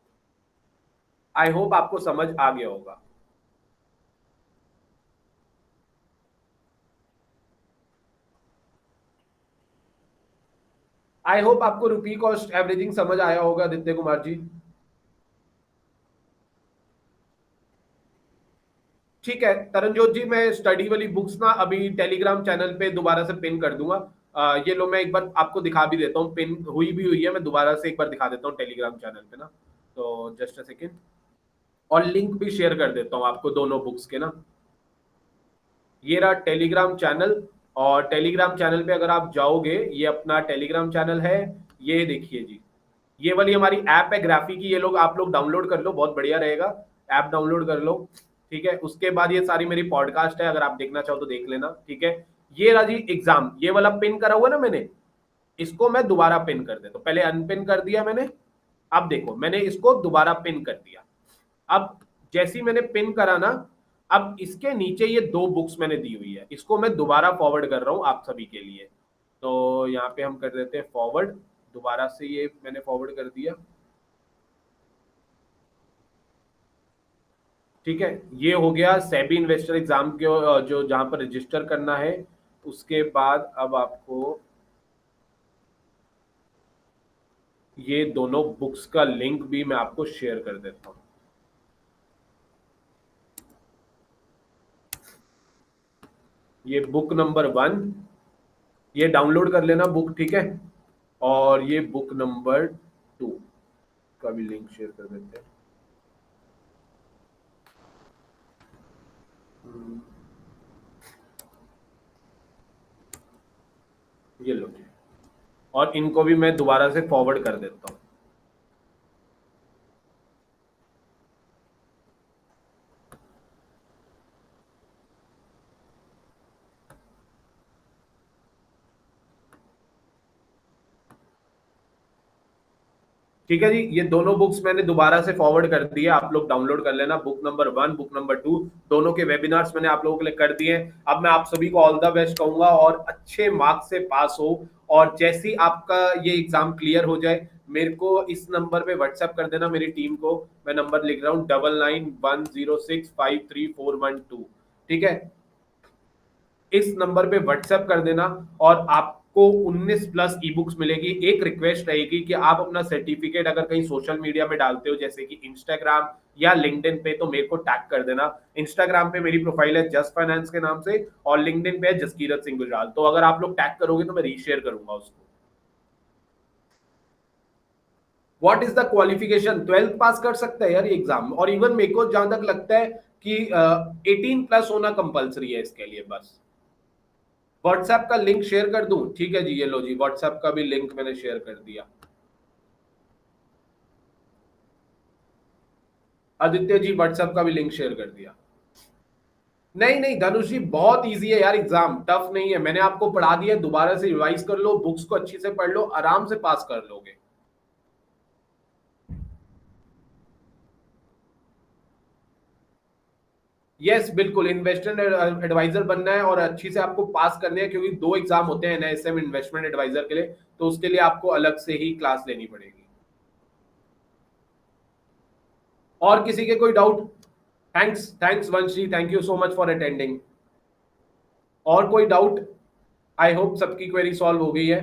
आई होप आपको समझ आ गया होगा। आई होप आपको रुपी कॉस्ट एवरेजिंग समझ आया होगा आदित्य कुमार जी। ठीक है तरनजोत जी, मैं स्टडी वाली बुक्स ना अभी टेलीग्राम चैनल पे दोबारा से पिन कर दूंगा। ये लो मैं एक बार आपको दिखा भी देता हूँ, पिन हुई भी हुई है, मैं दोबारा से एक बार दिखा देता हूँ टेलीग्राम चैनल पे ना। तो जस्ट अ सेकेंड, और लिंक भी शेयर कर देता हूँ आपको दोनों बुक्स के ना। ये रहा टेलीग्राम चैनल, और टेलीग्राम चैनल पे अगर आप जाओगे, ये अपना टेलीग्राम चैनल है, ये देखिए जी, ये वाली हमारी ऐप है ग्राफी की, ये लोग आप लोग डाउनलोड कर लो, बहुत बढ़िया रहेगा, ऐप डाउनलोड कर लो। ठीक है, उसके बाद ये सारी मेरी पॉडकास्ट है, अगर आप देखना चाहो तो देख लेना। ठीक है, ये रहा जी एग्जाम, ये वाला पिन करा हुआ ना मैंने, इसको मैं दोबारा पिन कर देता हूं, पहले अनपिन कर दिया मैंने, अब देखो मैंने इसको दोबारा पिन कर दिया। अब जैसी मैंने पिन करा ना, अब इसके नीचे ये दो बुक्स मैंने दी हुई है, इसको मैं दोबारा फॉरवर्ड कर रहा हूं आप सभी के लिए। तो यहाँ पे हम कर देते हैं फॉरवर्ड, दोबारा से ये मैंने फॉरवर्ड कर दिया। ठीक है, ये हो गया सेबी इन्वेस्टर एग्जाम के जो जहां पर रजिस्टर करना है। उसके बाद अब आपको ये दोनों बुक्स का लिंक भी मैं आपको शेयर कर देता हूं। ये बुक नंबर 1, ये डाउनलोड कर लेना बुक, ठीक है। और ये बुक नंबर 2 का भी लिंक शेयर कर देते हैं। ये लो जी, और इनको भी मैं दोबारा से फॉरवर्ड कर देता हूँ। ठीक है जी, ये दोनों बुक्स मैंने दोबारा से फॉरवर्ड कर दिए, आप लोग डाउनलोड कर लेना, बुक नंबर 1, बुक नंबर 2, दोनों के वेबिनार्स मैंने आप लोगों के लिए कर दिए। अब मैं आप सभी को ऑल द बेस्ट कहूंगा, और अच्छे मार्क्स से पास हो, और जैसे ही आपका ये एग्जाम क्लियर हो जाए, मेरे को इस नंबर पे व्हाट्सएप कर देना, मेरी टीम को। मैं नंबर लिख रहा हूँ 9910653412। ठीक है, इस नंबर पे व्हाट्सएप कर देना, और आपको 19 प्लस ई बुक्स मिलेगी। एक रिक्वेस्ट रहेगी कि आप अपना सर्टिफिकेट अगर कहीं सोशल मीडिया में डालते हो, जैसे कि इंस्टाग्राम या लिंक्डइन पे, तो मेरे को टैग कर देना। इंस्टाग्राम पे मेरी प्रोफाइल है जस्ट फाइनेंस के नाम से, और लिंक्डइन पे है जसकीरत सिंह गुजराल। तो अगर आप लोग टैग करोगे तो मैं रीशेयर करूंगा उसको। What is the qualification? 12th पास कर सकता है यार ये एग्जाम, और इवन मेरे को जहां तक लगता है कि 18 प्लस होना कंपलसरी है इसके लिए बस। व्हाट्सएप का लिंक शेयर कर दूं? ठीक है जी, ये लो जी, व्हाट्सएप का भी लिंक मैंने शेयर कर दिया। आदित्य जी, व्हाट्सएप का भी लिंक शेयर कर दिया। नहीं नहीं धनुष जी, बहुत इजी है यार एग्जाम, टफ नहीं है, मैंने आपको पढ़ा दिया, दोबारा से रिवाइज कर लो, बुक्स को अच्छी से पढ़ लो, आराम से पास कर लोगे। यस बिल्कुल, इन्वेस्टमेंट एडवाइजर बनना है, और अच्छी से आपको पास करने हैं, क्योंकि 2 एग्जाम होते हैं एनआईएसएम इन्वेस्टमेंट एडवाइजर के लिए, तो उसके लिए आपको अलग से ही क्लास लेनी पड़ेगी। और किसी के कोई doubt? Thanks thanks Vansh ji, thank you so much for attending. और कोई डाउट? आई होप सबकी क्वेरी सॉल्व हो गई है।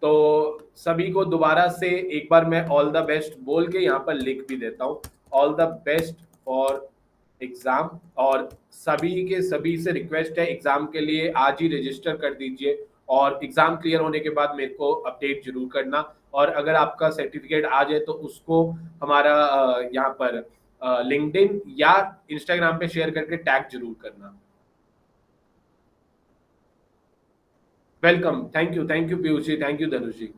तो सभी को दोबारा से एक बार मैं ऑल द बेस्ट बोल के यहाँ पर लिख भी देता हूँ, all the best for exam. और सभी के सभी से रिक्वेस्ट है, एग्जाम के लिए आज ही रजिस्टर कर दीजिए, और एग्जाम क्लियर होने के बाद मेरे को अपडेट जरूर करना। और अगर आपका सर्टिफिकेट आ जाए तो उसको हमारा यहाँ पर लिंक्डइन या इंस्टाग्राम पे शेयर करके टैग जरूर करना। Welcome, thank you Piyush ji, thank you Dhanush ji.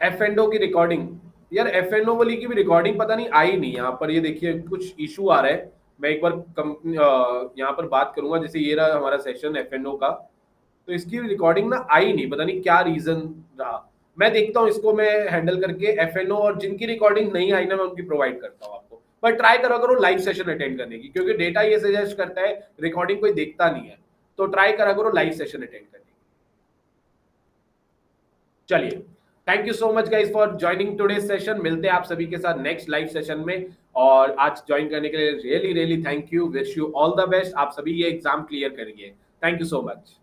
F and O की रिकॉर्डिंग, यार एफ एंड ओ वाली की भी रिकॉर्डिंग पता नहीं आई नहीं यहाँ पर, ये देखिए कुछ इशू आ रहा है। मैं एक बार यहाँ पर बात करूंगा, जैसे ये रहा हमारा सेशन एफ एंड ओ का, तो इसकी रिकॉर्डिंग ना आई नहीं, पता नहीं क्या रीजन रहा। मैं देखता हूँ इसको, मैं हैंडल करके एफ एन ओ, और जिनकी रिकॉर्डिंग नहीं आई ना मैं उनकी प्रोवाइड करता हूँ आपको। पर ट्राई करो करो लाइव सेशन अटेंड करने की, क्योंकि डेटा ये सजेस्ट करता है रिकॉर्डिंग कोई देखता नहीं है, तो ट्राई करा करो लाइव सेशन अटेंड करने की। चलिए, thank you so much guys for joining today session. मिलते हैं आप सभी के साथ नेक्स्ट लाइव सेशन में, और आज ज्वाइन करने के लिए really really thank you, wish you all the best. आप सभी ये एग्जाम क्लियर करिए। Thank you so much.